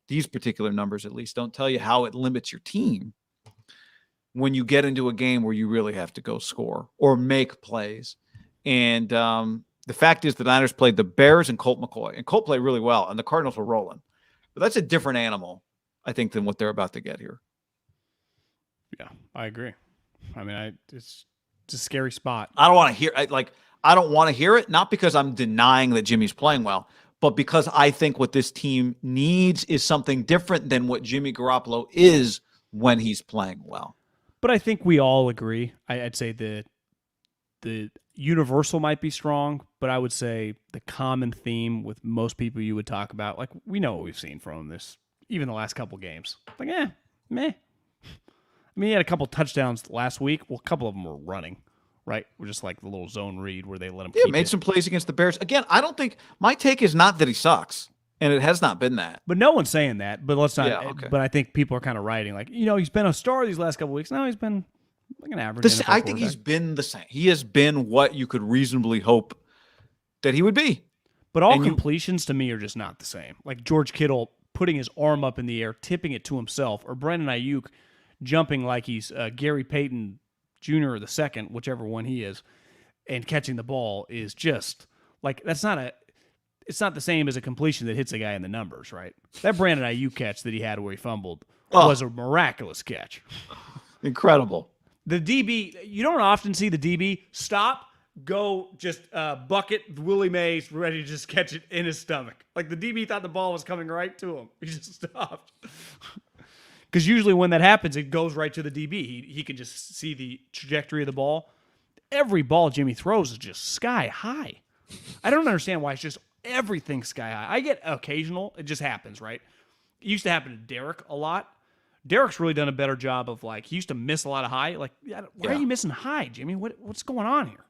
These particular numbers, at least, don't tell you how it limits your team when you get into a game where you really have to go score or make plays. And the fact is the Niners played the Bears and Colt McCoy. And Colt played really well, and the Cardinals were rolling. But that's a different animal, I think, than what they're about to get here. Yeah, I agree. I mean, it's a scary spot. I don't want to hear I don't want to hear it, not because I'm denying that Jimmy's playing well, but because I think what this team needs is something different than what Jimmy Garoppolo is when he's playing well. But I think we all agree. I'd say the universal might be strong, but I would say the common theme with most people you would talk about, like we know what we've seen from this, even the last couple games. Like, meh. I mean, he had a couple touchdowns last week. Well, a couple of them were running. Right? We're just like the little zone read where they let him keep made some plays against the Bears. Again, I don't think my take is not that he sucks, and it has not been that. But no one's saying that. But let's not. Yeah, okay. But I think people are kind of writing like, he's been a star these last couple weeks. Now he's been like an average. I think he's been the same. He has been what you could reasonably hope that he would be. But all completions to me are just not the same. Like George Kittle putting his arm up in the air, tipping it to himself, or Brandon Ayuk jumping like he's Gary Payton Jr. or the second, whichever one he is, and catching the ball is just like it's not the same as a completion that hits a guy in the numbers, right? That Brandon Ayuk catch that he had where he fumbled was a miraculous catch. Incredible. The DB, you don't often see the DB stop, go just bucket Willie Mays ready to just catch it in his stomach. Like the DB thought the ball was coming right to him. He just stopped. Because usually when that happens, it goes right to the DB. He can just see the trajectory of the ball. Every ball Jimmy throws is just sky high. I don't understand why it's just everything sky high. I get occasional. It just happens, right? It used to happen to Derek a lot. Derek's really done a better job of he used to miss a lot of high. Like, why are you missing high, Jimmy? What's going on here?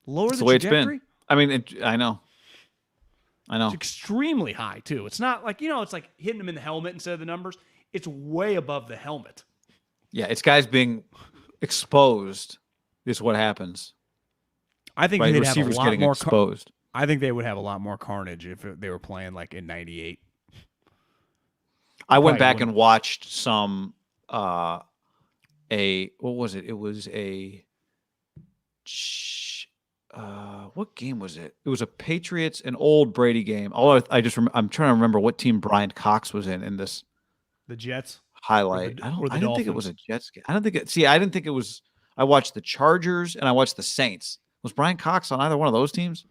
Lower the trajectory? It's been. I mean, I know. It's extremely high, too. It's not like, it's like hitting him in the helmet instead of the numbers. It's way above the helmet. Yeah, it's guys being exposed is what happens. I think they'd have a lot getting more exposed. I think they would have a lot more carnage if they were playing like in '98. I went back and watched some what was it? It was what game was it? It was a Patriots, an old Brady game. I'm trying to remember what team Brian Cox was in this. The Jets highlight. I didn't think it was a Jets game. I didn't think it was. I watched the Chargers and I watched the Saints. Was Brian Cox on either one of those teams?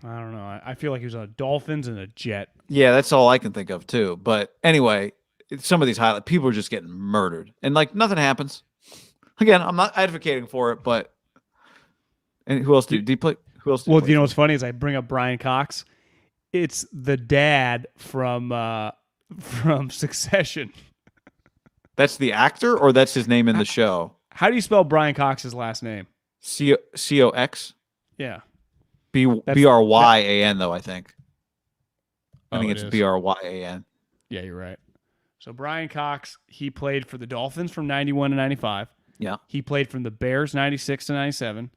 I don't know. I feel like he was on a Dolphins and a Jet. Yeah, that's all I can think of too. But anyway, some of these highlights, people are just getting murdered, and nothing happens. Again, I'm not advocating for it, but and who else did he play? Who else? Well, what's funny is I bring up Brian Cox. It's the dad from Succession. That's the actor, or that's his name in the show? How do you spell Brian Cox's last name? Cox. Yeah. Bryan though, I think. I think it's Bryan. Yeah, you're right. So Brian Cox, he played for the Dolphins from 91 to 95. Yeah. He played from the Bears 96 to 97,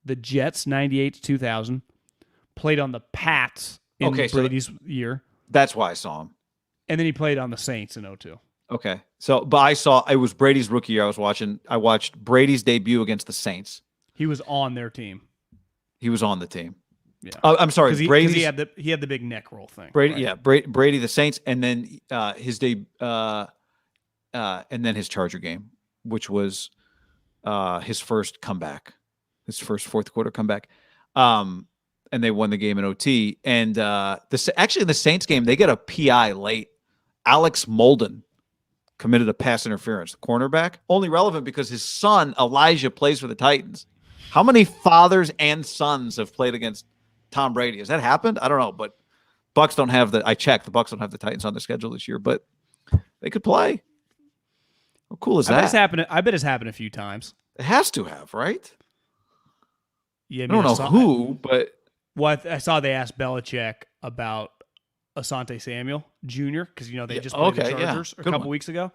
the Jets 98 to 2000, played on the Pats in Brady's year. That's why I saw him. And then he played on the Saints in 02. Okay. So, but it was Brady's rookie year I watched Brady's debut against the Saints. He was on their team. He was on the team. Yeah. I'm sorry. Brady had the big neck roll thing. Brady, right? yeah. Brady, the Saints, and then and then his Charger game, which was his first comeback, his first fourth quarter comeback. And they won the game in OT. And the Saints game, they get a PI late. Alex Molden committed a pass interference, the cornerback. Only relevant because his son, Elijah, plays for the Titans. How many fathers and sons have played against Tom Brady? Has that happened? I don't know, but Bucks don't have I checked. The Bucks don't have the Titans on their schedule this year, but they could play. How cool is that? I bet it's happened a few times. It has to have, right? Yeah, I don't know who, but... Well, I saw they asked Belichick about Asante Samuel Jr. because they just played the Chargers a couple weeks ago,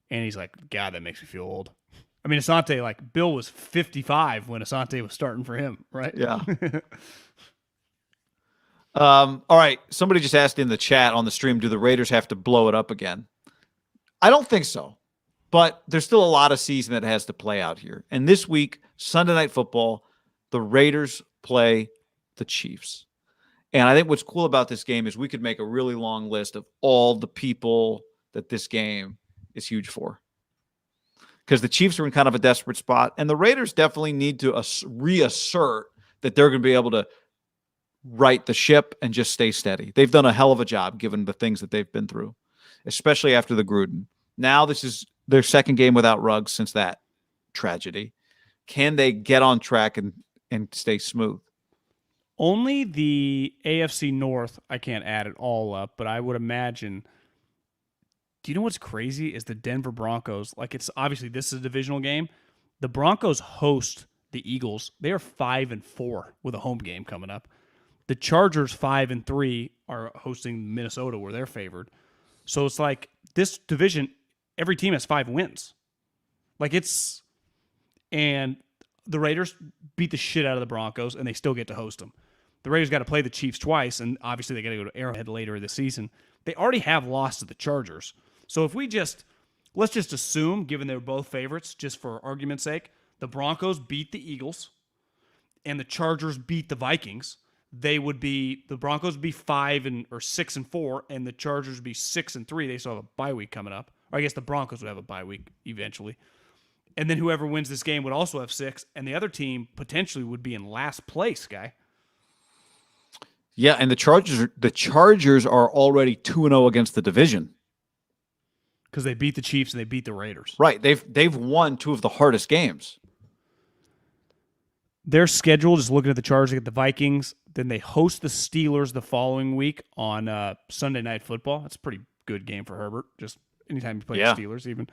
and he's like, God, that makes me feel old. I mean, Asante, like Bill was 55 when Asante was starting for him, right? Yeah. All right. Somebody just asked in the chat on the stream, do the Raiders have to blow it up again? I don't think so, but there's still a lot of season that has to play out here. And this week, Sunday Night Football, the Raiders play the Chiefs. And I think what's cool about this game is we could make a really long list of all the people that this game is huge for. Because the Chiefs are in kind of a desperate spot, and the Raiders definitely need to reassert that they're going to be able to right the ship and just stay steady. They've done a hell of a job given the things that they've been through, especially after the Gruden. Now this is their second game without Ruggs since that tragedy. Can they get on track and stay smooth? Only the AFC North, I can't add it all up, but I would imagine. Do you know what's crazy is the Denver Broncos? Like, it's obviously this is a divisional game. The Broncos host the Eagles. They are 5-4 with a home game coming up. The Chargers 5-3 are hosting Minnesota where they're favored. So it's like this division, every team has 5 wins. And the Raiders beat the shit out of the Broncos and they still get to host them. The Raiders got to play the Chiefs twice, and obviously they got to go to Arrowhead later this season. They already have lost to the Chargers. So if let's just assume, given they're both favorites, just for argument's sake, the Broncos beat the Eagles and the Chargers beat the Vikings, the Broncos would be 6-4, and the Chargers would be 6-3. They still have a bye week coming up. Or I guess the Broncos would have a bye week eventually. And then whoever wins this game would also have 6, and the other team potentially would be in last place, guy. Yeah, and the Chargers are already 2-0 against the division. Because they beat the Chiefs and they beat the Raiders. Right. They've won 2 of the hardest games. Their schedule, just looking at the Chargers, they get the Vikings. Then they host the Steelers the following week on Sunday Night Football. That's a pretty good game for Herbert. Just anytime you play the Steelers, even.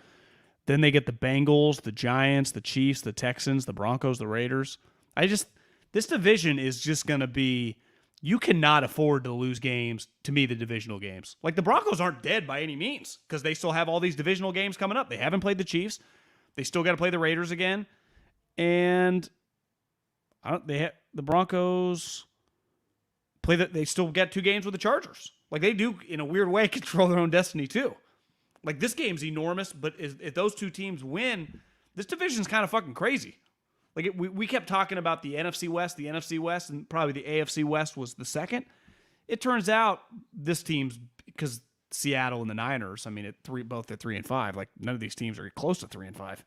Then they get the Bengals, the Giants, the Chiefs, the Texans, the Broncos, the Raiders. This division is just going to be, you cannot afford to lose games, to me, the divisional games. Like, the Broncos aren't dead by any means because they still have all these divisional games coming up. They haven't played the Chiefs. They still got to play the Raiders again. And the Broncos they still get 2 games with the Chargers. Like, they do, in a weird way, control their own destiny, too. Like, this game's enormous, but if those 2 teams win, this division's kind of fucking crazy. Like, we kept talking about the NFC West, and probably the AFC West was the second. It turns out this team's, because Seattle and the Niners, I mean, both at 3-5. Like, none of these teams are close to 3-5.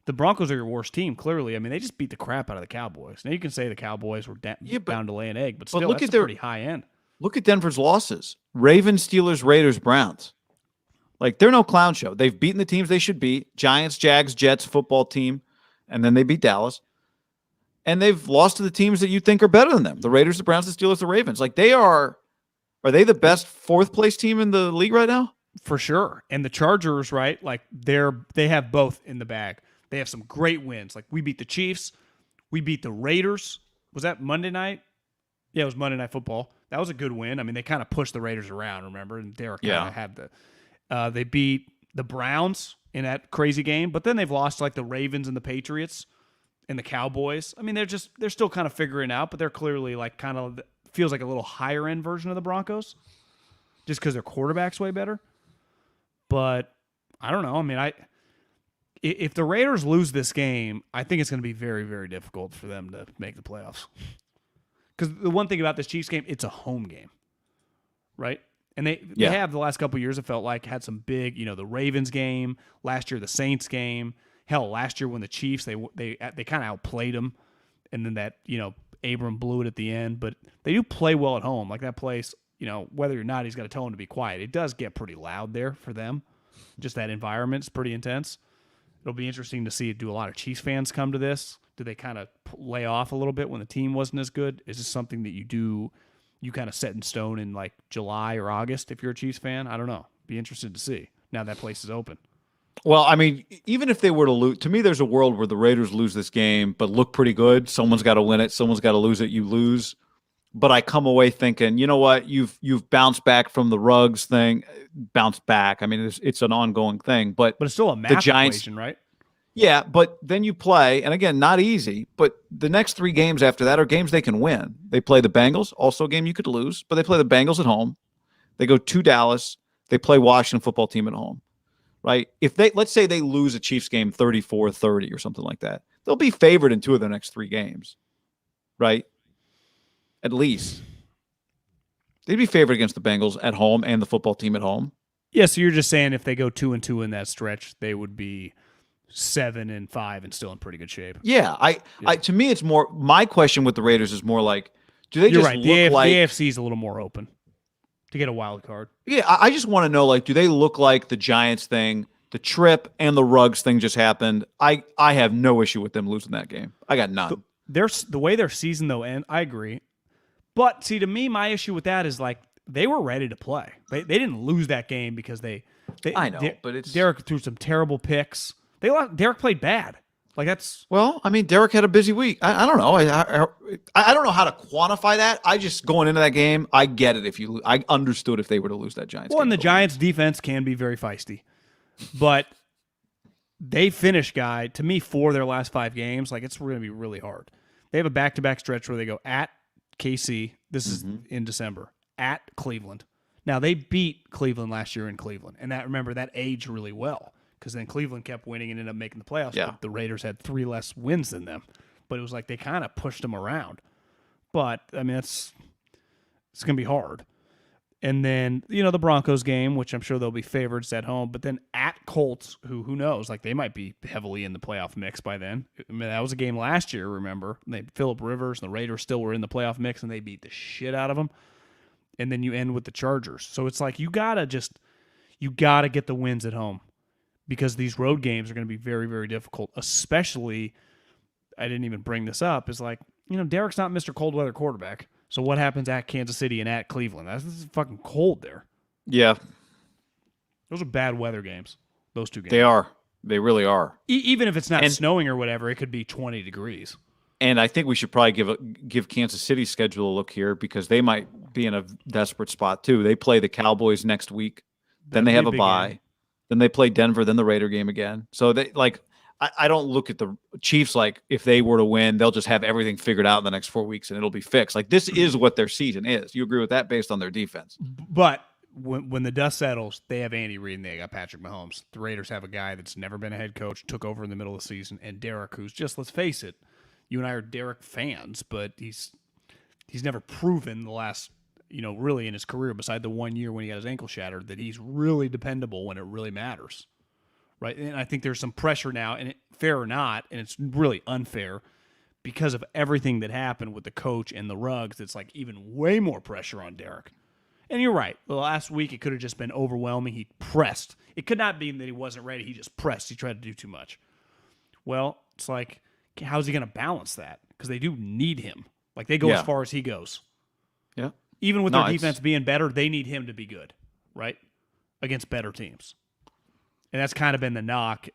The Broncos are your worst team, clearly. I mean, they just beat the crap out of the Cowboys. Now, you can say the Cowboys were bound to lay an egg, but still, that's pretty high end. Look at Denver's losses. Ravens, Steelers, Raiders, Browns. Like, they're no clown show. They've beaten the teams they should beat. Giants, Jags, Jets, football team. And then they beat Dallas. And they've lost to the teams that you think are better than them. The Raiders, the Browns, the Steelers, the Ravens. Like, are they the best 4th place team in the league right now? For sure. And the Chargers, right? Like, they have both in the bag. They have some great wins. Like, we beat the Chiefs. We beat the Raiders. Was that Monday night? Yeah, it was Monday Night Football. That was a good win. I mean, they kind of pushed the Raiders around, remember? And Derek kind of had they beat the Browns in that crazy game, but then they've lost like the Ravens and the Patriots and the Cowboys. I mean, they're still kind of figuring out, but they're clearly like kind of feels like a little higher end version of the Broncos just because their quarterback's way better. But I don't know. I mean, if the Raiders lose this game, I think it's going to be very, very difficult for them to make the playoffs. Because the one thing about this Chiefs game, it's a home game, right? And they have the last couple of years, it felt like, had some big, the Ravens game, last year the Saints game. Hell, last year when the Chiefs, they kind of outplayed them. And then that, Abram blew it at the end. But they do play well at home. Like, that place, whether or not he's got to tell them to be quiet, it does get pretty loud there for them. Just that environment's pretty intense. It'll be interesting to see, do a lot of Chiefs fans come to this? Do they kind of lay off a little bit when the team wasn't as good? Is this something that you kind of set in stone in like July or August if you're a Chiefs fan? I don't know. Be interested to see now that place is open. Well, I mean, even if they were to lose, to me, there's a world where the Raiders lose this game, but look pretty good. Someone's got to win it. Someone's got to lose it. You lose. but I come away thinking, you know what, you've bounced back from the Ruggs thing, bounced back. I mean, it's an ongoing thing, but it's still a math equation, right? Yeah, but then you play, and again, not easy, but the next 3 games after that are games they can win. They play the Bengals, also a game you could lose, but they play the Bengals at home. They go to Dallas. They play Washington football team at home, right? If let's say they lose a Chiefs game 34-30 or something like that, they'll be favored in 2 of their next 3 games, right? At least. They'd be favored against the Bengals at home and the football team at home. Yeah, so you're just saying if they go 2-2 in that stretch, they would be 7-5 and still in pretty good shape. Yeah, I to me, it's more. My question with the Raiders is more like, do they just look like the AFC is a little more open to get a wild card? Yeah, I just want to know, like, do they look like the Giants thing, the trip and the Ruggs thing just happened? I have no issue with them losing that game. I got none. The way their season though end, I agree. But see, to me, my issue with that is like they were ready to play. They didn't lose that game because they I know, but it's Derek threw some terrible picks. Derek played bad. Like that's well, I mean, Derek had a busy week. I don't know. I don't know how to quantify that. I just going into that game, I get it. I understood if they were to lose that Giants. Well, and the Giants' defense can be very feisty, but they finish to me 4 of their last 5 games. Like it's going to be really hard. They have a back-to-back stretch where they go at KC. This is in December at Cleveland. Now they beat Cleveland last year in Cleveland, and that aged really well. Because then Cleveland kept winning and ended up making the playoffs. Yeah. But the Raiders had 3 less wins than them. But it was like they kind of pushed them around. But, I mean, it's going to be hard. And then, the Broncos game, which I'm sure they'll be favorites at home. But then at Colts, who knows? Like, they might be heavily in the playoff mix by then. I mean, that was a game last year, remember? Phillip Rivers and the Raiders still were in the playoff mix, and they beat the shit out of them. And then you end with the Chargers. So it's like you got to get the wins at home. Because these road games are going to be very, very difficult, especially, I didn't even bring this up, is like, Derek's not Mr. Cold Weather quarterback. So what happens at Kansas City and at Cleveland? This is fucking cold there. Yeah. Those are bad weather games, those 2 games. They are. They really are. Even if it's not snowing or whatever, it could be 20 degrees. And I think we should probably give Kansas City's schedule a look here because they might be in a desperate spot too. They play the Cowboys next week. Then they have a bye. Game. Then they play Denver, then the Raider game again. So they I don't look at the Chiefs like if they were to win, they'll just have everything figured out in the next 4 weeks and it'll be fixed. Like this is what their season is. You agree with that based on their defense? But when the dust settles, they have Andy Reid and they got Patrick Mahomes. The Raiders have a guy that's never been a head coach, took over in the middle of the season, and Derek, who's just, let's face it, you and I are Derek fans, but he's never proven the last really in his career, beside the 1 year when he got his ankle shattered, that he's really dependable when it really matters, right? And I think there's some pressure now, and fair or not, and it's really unfair because of everything that happened with the coach and the Ruggs. It's like even way more pressure on Derek. And you're right. The last week, it could have just been overwhelming. He pressed. It could not be that he wasn't ready. He just pressed. He tried to do too much. Well, it's like, how's he going to balance that? Because they do need him. Like, they go as far as he goes. Yeah. Even with their defense being better, they need him to be good, right? Against better teams. And that's kind of been the knock,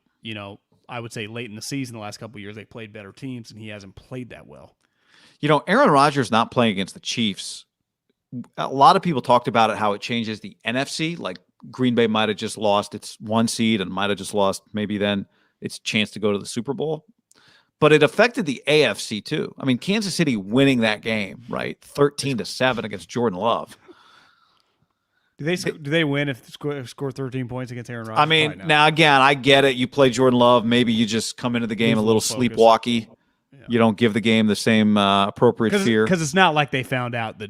I would say late in the season, the last couple of years, they played better teams, and he hasn't played that well. Aaron Rodgers not playing against the Chiefs, a lot of people talked about it, how it changes the NFC. Like Green Bay might have just lost its 1 seed and might have just lost maybe then its chance to go to the Super Bowl. But it affected the AFC too. I mean, Kansas City winning that game, right? 13-7 against Jordan Love. Do they win if they score 13 points against Aaron Rodgers? I mean, now again, I get it. You play Jordan Love. Maybe you just come into the game a little sleepwalky. Yeah. You don't give the game the same appropriate fear. Because it's not like they found out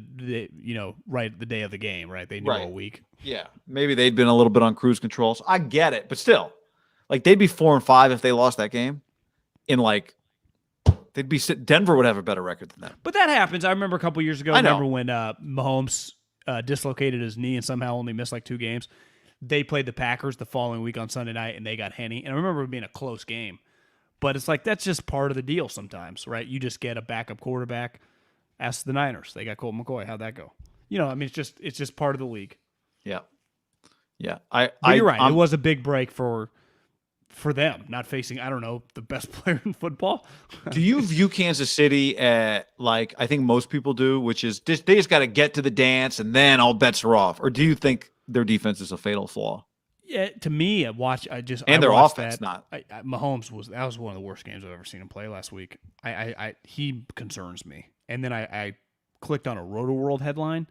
right the day of the game, right? They knew all week. Yeah. Maybe they'd been a little bit on cruise control. So I get it. But still, like they'd be 4-5 if they lost that game. Denver would have a better record than that. But that happens. I remember a couple years ago. When Mahomes dislocated his knee and somehow only missed like 2 games. They played the Packers the following week on Sunday night, and they got Henny. And I remember it being a close game. But it's like that's just part of the deal sometimes, right? You just get a backup quarterback. Ask the Niners. They got Colt McCoy. How'd that go? It's just part of the league. Yeah. Yeah. You're right. It was a big break for for them, not facing, I don't know, the best player in football. Do you view Kansas City like I think most people do, which is they just got to get to the dance and then all bets are off? Or do you think their defense is a fatal flaw? Yeah, to me, their offense that. Mahomes was one of the worst games I've ever seen him play last week. He concerns me. And then I clicked on a Roto-World headline.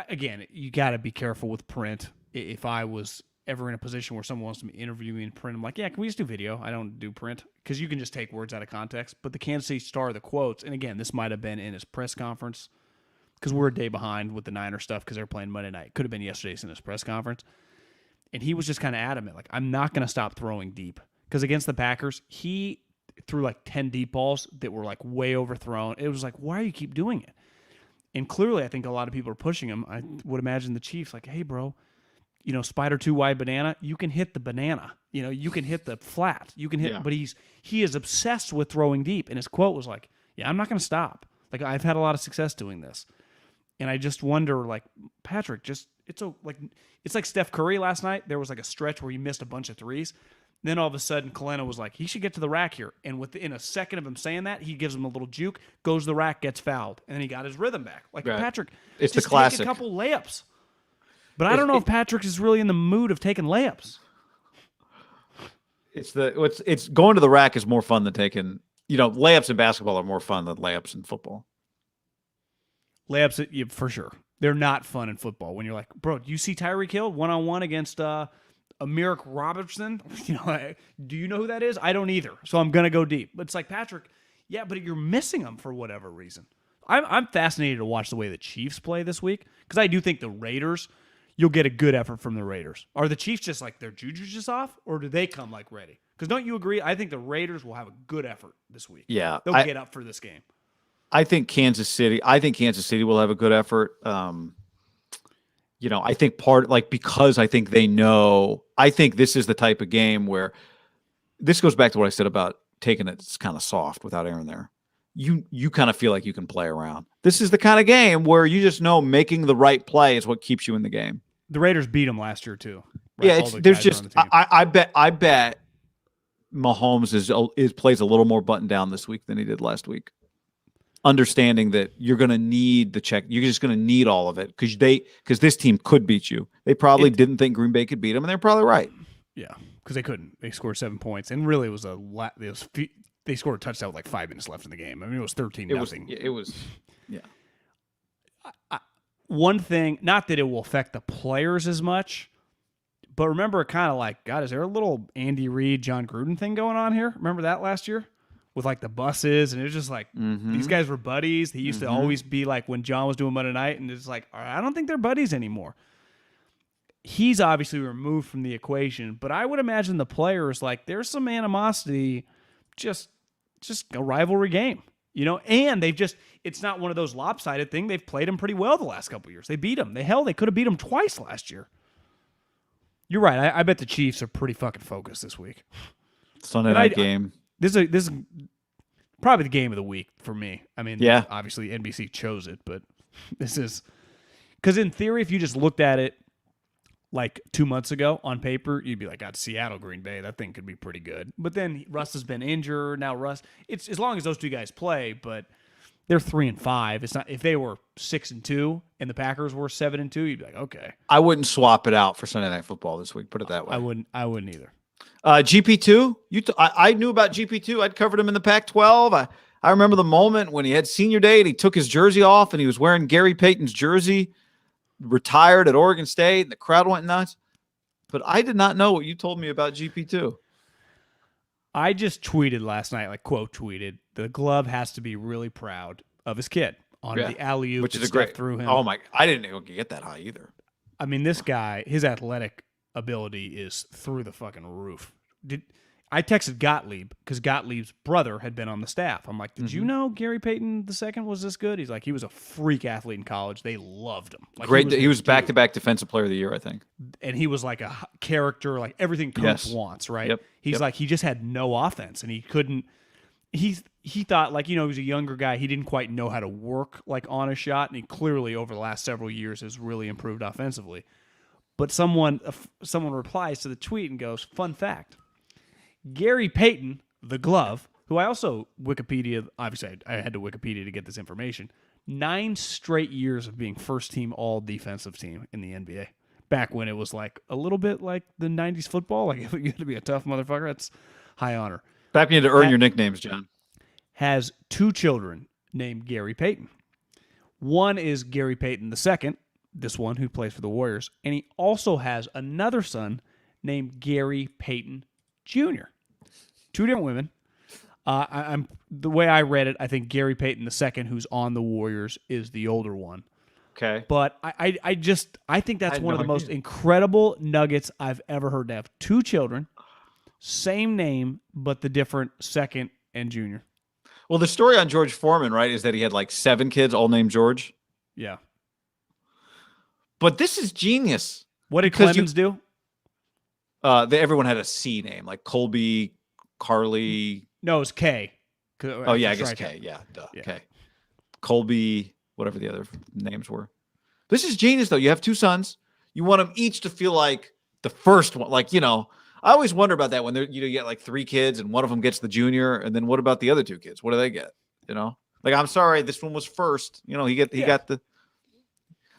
Again, you got to be careful with print. If I was ever in a position where someone wants to interview me in print, I'm like, yeah, can we just do video? I don't do print because you can just take words out of context. But the Kansas City Star, the quotes, and again, this might have been in his press conference because we're a day behind with the Niner stuff because they're playing Monday night. Could have been yesterday's in his press conference. And he was just kind of adamant, like, I'm not going to stop throwing deep. Because against the Packers, he threw like 10 deep balls that were like way overthrown. It was like, why do you keep doing it? And clearly, I think a lot of people are pushing him. I would imagine the Chiefs like, hey, bro, spider 2 wide banana, you can hit the banana. You can hit the flat. You can hit, yeah. But he is obsessed with throwing deep. And his quote was like, yeah, I'm not going to stop. Like, I've had a lot of success doing this. And I just wonder, like, Patrick, it's like Steph Curry last night. There was like a stretch where he missed a bunch of threes. Then all of a sudden, Kalena was like, he should get to the rack here. And within a second of him saying that, he gives him a little juke, goes to the rack, gets fouled. And then he got his rhythm back. Like, right. Patrick, it's just the classic. Take a couple layups. But I don't know if Patrick is really in the mood of taking layups. It's going to the rack is more fun than taking, layups in basketball are more fun than layups in football. Layups, for sure. They're not fun in football. When you're like, bro, do you see Tyreek Hill one-on-one against Amiric Robertson? Do you know who that is? I don't either. So I'm going to go deep. But it's like, Patrick, yeah, but you're missing him for whatever reason. I'm fascinated to watch the way the Chiefs play this week because I do think the Raiders, you'll get a good effort from the Raiders. Are the Chiefs just like their juju's just off, or do they come like ready? Because don't you agree? I think the Raiders will have a good effort this week. Yeah. They'll get up for this game. I think Kansas City will have a good effort. I think because I think they know, I think this is the type of game where this goes back to what I said about taking it kind of soft without Aaron there. You kind of feel like you can play around. This is the kind of game where you just know making the right play is what keeps you in the game. The Raiders beat them last year too. Right? Yeah, I bet Mahomes plays a little more buttoned down this week than he did last week. Understanding that you're going to need the check. You're just going to need all of it because this team could beat you. They probably didn't think Green Bay could beat them, and they're probably right. Yeah, because they couldn't. They scored 7 points, and really it was they scored a touchdown with like 5 minutes left in the game. I mean, it was 13-0. It was. One thing, not that it will affect the players as much, but remember, kind of like, God, is there a little Andy Reid, John Gruden thing going on here? Remember that last year? With like the buses, and it was just like these guys were buddies. He used to always be like when John was doing Monday night, and it's like, all right, I don't think they're buddies anymore. He's obviously removed from the equation, but I would imagine the players, like, there's some animosity, just a rivalry game, and it's not one of those lopsided thing. They've played him pretty well the last couple of years. They beat him. They could have beat him twice last year. You're right. I bet the Chiefs are pretty fucking focused this week. Sunday night game. This is probably the game of the week for me. I mean, yeah. Obviously NBC chose it, but this is because in theory, if you just looked at it like 2 months ago on paper, you'd be like, God, Seattle, Green Bay, that thing could be pretty good. But then Russ has been injured. Now it's as long as those two guys play, but they're 3-5. It's not if they were 6-2 and the Packers were 7-2, you'd be like, okay. I wouldn't swap it out for Sunday Night Football this week. Put it that way. I wouldn't either. GP2, I knew about GP2. I'd covered him in the Pac-12. I remember the moment when he had senior day and he took his jersey off and he was wearing Gary Payton's jersey, retired at Oregon State, and the crowd went nuts. But I did not know what you told me about GP2. I just tweeted last night, like quote tweeted, the glove has to be really proud of his kid on the alley-oop, which is a great through him. Oh my! I didn't even get that high either. I mean, this guy, his athletic ability is through the fucking roof. I texted Gottlieb because Gottlieb's brother had been on the staff. I'm like, did you know Gary Payton II was this good? He's like, he was a freak athlete in college. They loved him. Like, great. He was back-to-back Defensive Player of the Year, I think. And he was like a character, like everything coach wants, right? Yep. He's like, he just had no offense, and he couldn't. He thought, like, he was a younger guy. He didn't quite know how to work like on a shot, and he clearly over the last several years has really improved offensively. But someone replies to the tweet and goes, "Fun fact: Gary Payton, the glove, who I also Wikipedia. Obviously, I had to Wikipedia to get this information. 9 straight years of being first team all defensive team in the NBA. Back when it was like a little bit like the 90s football. Like you had to be a tough motherfucker. That's high honor. Back when you had to earn your nicknames, John. Has 2 children named Gary Payton. One is Gary Payton II, this one who plays for the Warriors, and he also has another son named Gary Payton Jr. 2 different women. I'm the way I read it, I think Gary Payton II, who's on the Warriors, is the older one. Okay. But I think that's one of the most incredible nuggets I've ever heard, to have 2 children, same name, but the different second and junior. Well, the story on George Foreman, right, is that he had like 7 kids, all named George. Yeah. But this is genius. What did Clemens do? Everyone had a C name, like Colby, Carly. No, it's K. Oh, yeah, I guess K. Yeah, duh. Yeah. K. Colby, whatever the other names were. This is genius, though. You have 2 sons. You want them each to feel like the first one. Like, I always wonder about that when you get like 3 kids and one of them gets the junior, and then what about the other 2 kids? What do they get? Like, I'm sorry, this one was first. He got the.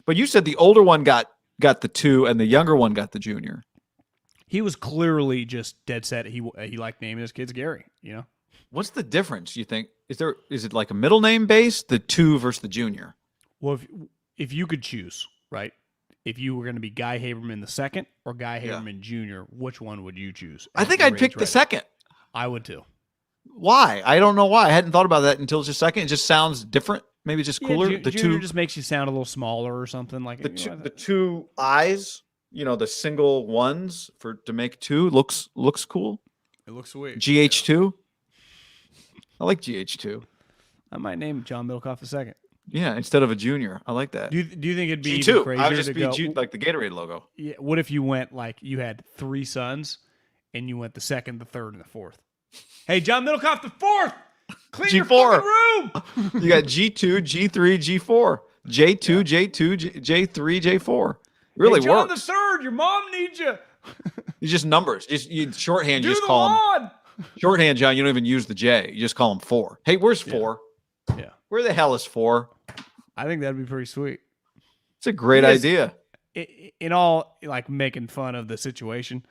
But you said the older one got the 2, and the younger one got the junior. He was clearly just dead set. He liked naming his kids Gary. What's the difference? You think is it like a middle name base, the 2 versus the junior? Well, if you could choose, right? If you were going to be Guy Haberman II or Guy Haberman Jr., which one would you choose? I think I'd pick the second. I would too. Why? I don't know why. I hadn't thought about that until just a second. It just sounds different. Maybe it's just cooler. The junior just makes you sound a little smaller or something like the 2 eyes. The single ones to make 2 looks cool. It looks sweet. GH2. I like GH2. I might name John Middlecoff II. Yeah, instead of a junior. I like that. Do you think it'd be G2? Even crazier I would just to be go, like the Gatorade logo. Yeah. What if you went like you had 3 sons, and you went the second, the third, and the fourth? Hey, John Middlecoff IV, clean your fucking room. You got G2, G3, G4, J2, J2, J3, J4. Really John works. the third, your mom needs you. It's just numbers. You shorthand. You Do just the call lawn. them shorthand, John. You don't even use the J. You just call them 4. Hey, where's 4? Yeah. Where the hell is 4? I think that'd be pretty sweet. It's a great idea. In all, like, making fun of the situation,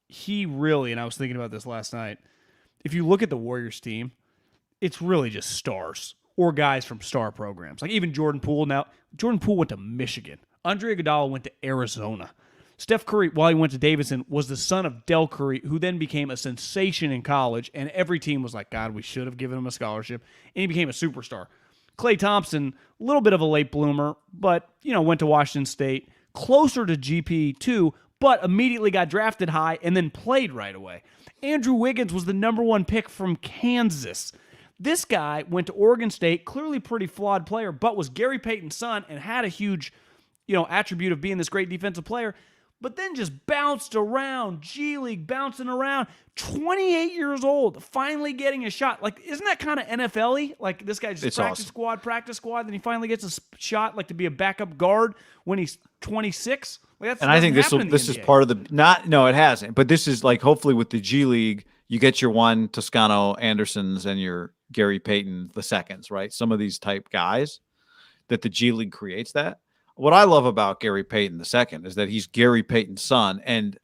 he really, and I was thinking about this last night, if you look at the Warriors team, it's really just stars or guys from star programs. Like even Jordan Poole. Now, Jordan Poole went to Michigan. Andre Iguodala went to Arizona. Steph Curry, while he went to Davidson, was the son of Del Curry, who then became a sensation in college, and every team was like, God, we should have given him a scholarship, and he became a superstar. Klay Thompson, a little bit of a late bloomer, but, went to Washington State, closer to GPII, but immediately got drafted high and then played right away. Andrew Wiggins was the number 1 pick from Kansas. This guy went to Oregon State, clearly pretty flawed player, but was Gary Payton's son and had a huge, attribute of being this great defensive player, but then just bounced around, G League, bouncing around, 28 years old, finally getting a shot. Like, isn't that kind of NFL-y? Like, this guy just practice squad, then he finally gets a shot, like, to be a backup guard when he's 26. Like, and I think this is part of the it hasn't. But this is like, hopefully with the G League, you get your Juan Toscano Andersons and your Gary Payton the seconds, right? Some of these type guys that the G League creates that. What I love about Gary Payton II is that he's Gary Payton's son and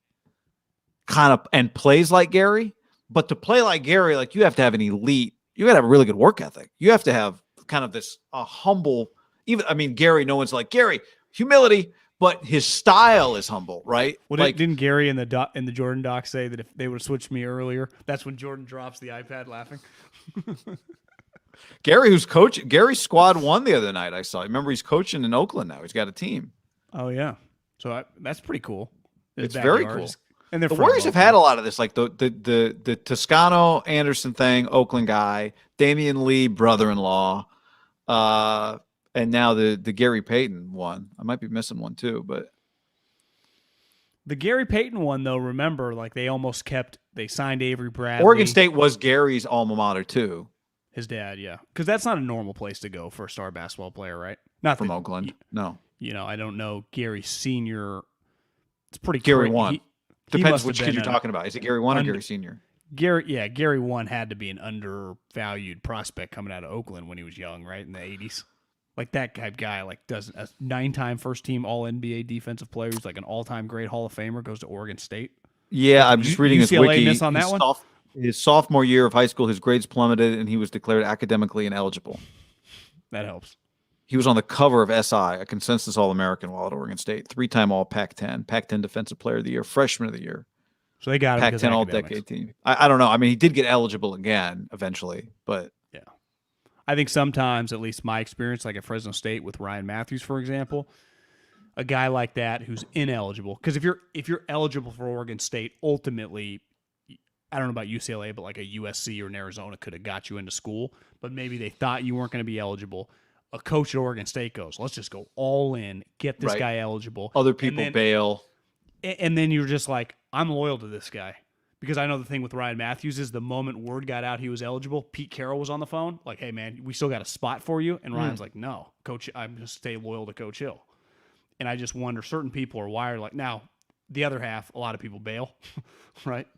plays like Gary. But to play like Gary, like, you have to have an elite. You got to have a really good work ethic. You have to have kind of this humble. Gary. No one's like Gary. Humility, but his style is humble, right? Well, didn't Gary in the Jordan doc say that if they would have switched me earlier, that's when Jordan drops the iPad laughing? Gary, who's coaching, Gary's squad won the other night. I saw. Remember, he's coaching in Oakland now. He's got a team. Oh yeah, so that's pretty cool. It's very cool. And the Warriors have had a lot of this, like the Toscano Anderson thing, Oakland guy, Damian Lee brother-in-law, and now the Gary Payton one. I might be missing one too, but the Gary Payton one, though, remember, like, they signed Avery Bradley. Oregon State was Gary's alma mater too. His dad, yeah. Because that's not a normal place to go for a star basketball player, right? Not from Oakland, no. I don't know Gary Sr. It's pretty Gary crazy. One. Depends which kid you're talking about. Is it Gary One or Gary Senior? Gary One had to be an undervalued prospect coming out of Oakland when he was young, right in the 80s. Like that type of guy, like does a 9-time first team All NBA defensive player who's like an all-time great Hall of Famer, goes to Oregon State. Yeah, I'm just reading his wiki. Miss on that one? His sophomore year of high school, his grades plummeted, and he was declared academically ineligible. That helps. He was on the cover of SI, a consensus All-American while at Oregon State. 3-time All Pac-10, Pac-10 Defensive Player of the Year, Freshman of the Year. So they got him Pac-10 All-Decade Team. I don't know. I mean, he did get eligible again eventually, but yeah. I think sometimes, at least my experience, like at Fresno State with Ryan Matthews, for example, a guy like that who's ineligible. Because if you're eligible for Oregon State, ultimately, I don't know about UCLA, but like a USC or an Arizona could have got you into school. But maybe they thought you weren't going to be eligible. A coach at Oregon State goes, let's just go all in, get this guy eligible. Other people bail. And then you're just like, I'm loyal to this guy. Because I know the thing with Ryan Matthews is the moment word got out he was eligible, Pete Carroll was on the phone. Like, hey, man, we still got a spot for you. And Ryan's like, no, Coach, I'm going to stay loyal to Coach Hill. And I just wonder, certain people are wired like, now, the other half, a lot of people bail, right?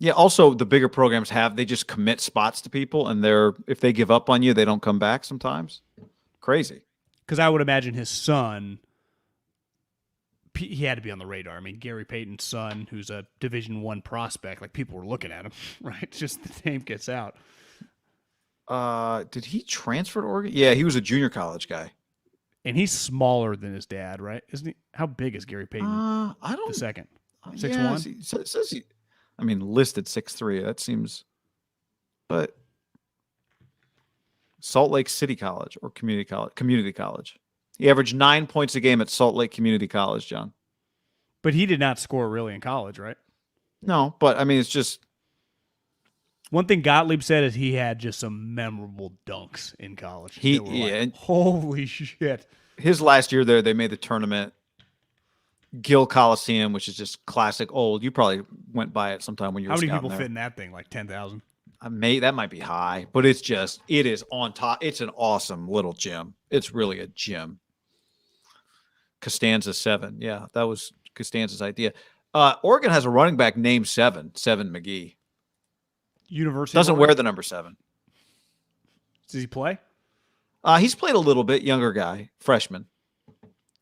Yeah, also the bigger programs they just commit spots to people, and if they give up on you, they don't come back sometimes. Crazy. Because I would imagine his son, he had to be on the radar. I mean, Gary Payton's son, who's a Division I prospect, like people were looking at him, right? Just the name gets out. Did he transfer to Oregon? Yeah, he was a junior college guy. And he's smaller than his dad, right? Isn't he? How big is Gary Payton? I don't. The second, 6'1". Yeah, it says he. I mean, listed 6'3". That seems, but Salt Lake City College or Community College. Community College. He averaged 9 points a game at Salt Lake Community College, John. But he did not score really in college, right? No, but I mean, it's just. One thing Gottlieb said is he had just some memorable dunks in college. Like, holy shit. His last year there, they made the tournament. Gill Coliseum, which is just classic old. You probably went by it sometime when you were scouting. How many people there. fit in that thing? Like 10,000? That might be high, but it is on top. It's an awesome little gym. It's really a gym. Costanza 7. Yeah, that was Costanza's idea. Oregon has a running back named Seven McGee. University doesn't wear the number 7. Does he play? He's played a little bit. Younger guy, freshman.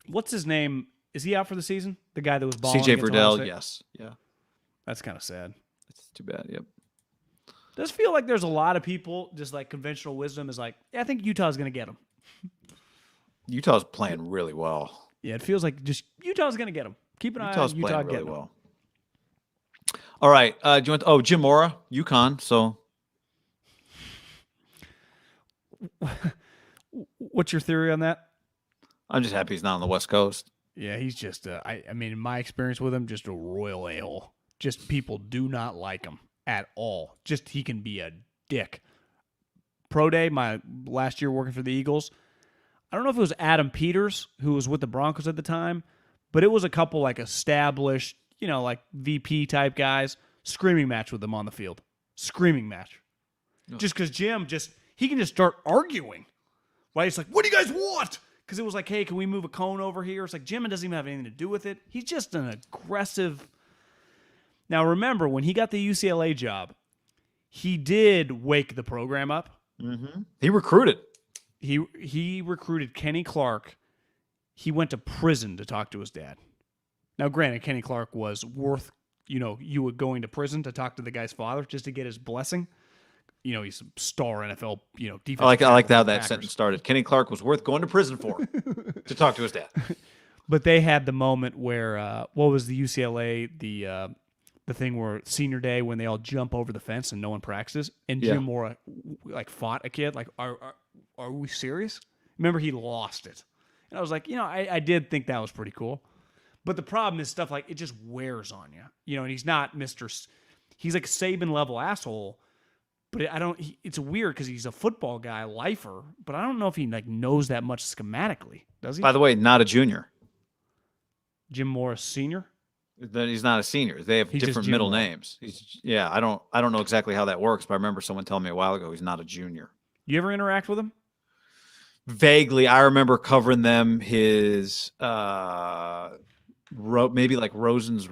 What's his name? Is he out for the season? The guy that was balling. CJ Verdell. Yes. Yeah. That's kind of sad. That's too bad. Yep. Does feel like there's a lot of people just like conventional wisdom is like, yeah, I think Utah's going to get him. Utah's playing really well. Yeah, it feels like just Utah's going to get him. Keep an eye on Utah getting really well. All right. Do you want? Jim Mora, UConn. So, what's your theory on that? I'm just happy he's not on the West Coast. Yeah, he's just. I mean, in my experience with him, just a royal a-hole. Just people do not like him at all. Just he can be a dick. Pro day, my last year working for the Eagles. I don't know if it was Adam Peters who was with the Broncos at the time, but it was a couple like established, like VP type guys. Screaming match with them on the field. Screaming match. No. Just because Jim he can just start arguing. Right? It's like, what do you guys want? Because it was like, hey, can we move a cone over here? It's like Jim doesn't even have anything to do with it. He's just an aggressive. Now remember, when he got the UCLA job, he did wake the program up. Mm-hmm. He recruited. He recruited Kenny Clark. He went to prison to talk to his dad. Now, granted, Kenny Clark was worth, you were going to prison to talk to the guy's father just to get his blessing. He's a star NFL, defense. I like how that sentence started. Kenny Clark was worth going to prison for to talk to his dad. But they had the moment where, what was the UCLA, the thing where senior day when they all jump over the fence and no one practices, and Jim Mora like fought a kid. Like, are we serious? Remember, he lost it, and I was like, I did think that was pretty cool. But the problem is stuff like it just wears on you, and he's not he's like Saban level asshole. But it's weird because he's a football guy, lifer, but I don't know if he like knows that much schematically. Does he? By the way, not a junior. Jim Morris Sr.? He's not a senior. They have different middle names. I don't know exactly how that works, but I remember someone telling me a while ago he's not a junior. You ever interact with him? Vaguely. I remember covering them his maybe like Rosen's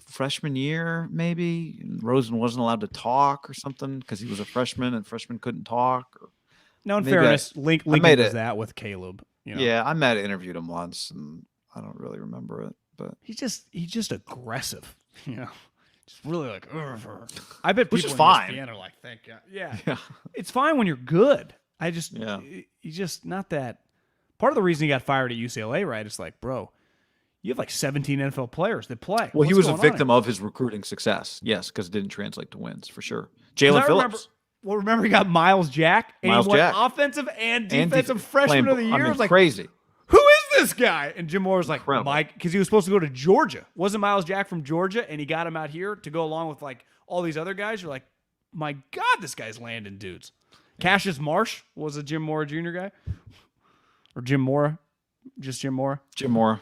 freshman year, maybe Rosen wasn't allowed to talk or something because he was a freshman and freshmen couldn't talk. Or no, in fairness, Lincoln does that with Caleb. Yeah, I might have interviewed him once, and I don't really remember it. But he's just aggressive, just really like. I bet which people is fine. ESPN are like, thank God. Yeah, it's fine when you're good. He's just not that. Part of the reason he got fired at UCLA, right? It's like, bro, you have like 17 NFL players that play. Well, he was a victim of his recruiting success. Yes, because it didn't translate to wins for sure. Jalen Phillips. Remember he got Miles Jack, and he won offensive and defensive freshman of the year. It was like crazy. Who is this guy? And Jim Moore was like, Incredible. Mike, because he was supposed to go to Georgia. Wasn't Miles Jack from Georgia? And he got him out here to go along with like all these other guys. You're like, my God, this guy's landing dudes. Cassius Marsh was a Jim Moore Jr. guy. Or Jim Moore. Just Jim Moore. Jim Moore.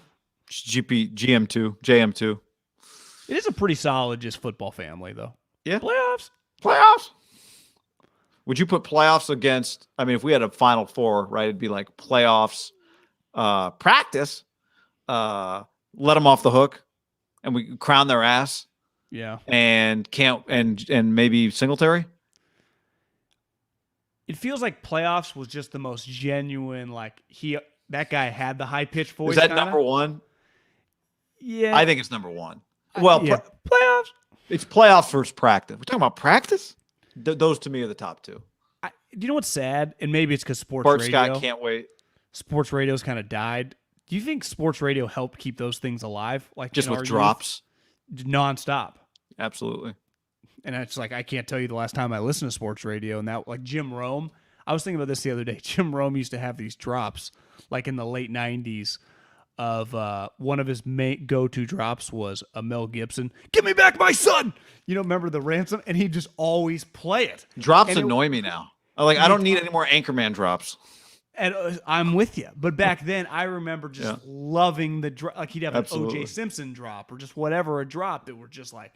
GM2. JM2. It is a pretty solid just football family, though. Yeah. Playoffs. Would you put playoffs against, I mean, if we had a Final Four, right, it'd be like playoffs, practice, let them off the hook, and we crown their ass. Yeah. And maybe Singletary? It feels like playoffs was just the most genuine, like that guy had the high-pitched voice. Is that kinda. number one? Yeah. I think it's number one. Well, playoffs. It's playoffs versus practice. We're talking about practice? Those to me are the top two. Do you know what's sad? And maybe it's because sports Bart radio. Scott can't wait. Sports radio's kind of died. Do you think sports radio helped keep those things alive? Like just with drops? Nonstop. Absolutely. And it's like, I can't tell you the last time I listened to sports radio. And that, like Jim Rome, I was thinking about this the other day. Jim Rome used to have these drops, like in the late 90s, of one of his main go-to drops was a Mel Gibson, "Give me back my son." Remember the ransom? And he'd just always play it. Drops annoy me now. I don't need any more Anchorman drops. And I'm with you. But back then, I remember just loving the drop. Like he'd have an O.J. Simpson drop or just whatever, a drop that were just like,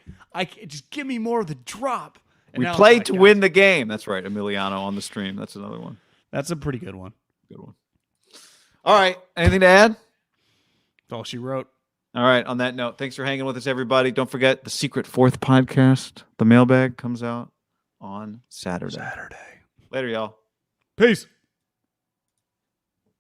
just give me more of the drop. And we played to win the game. That's right. Emiliano on the stream. That's another one. That's a pretty good one. Good one. All right. Anything to add? That's all she wrote. All right. On that note, thanks for hanging with us, everybody. Don't forget the Secret Fourth podcast. The mailbag comes out on Saturday. Later, y'all. Peace.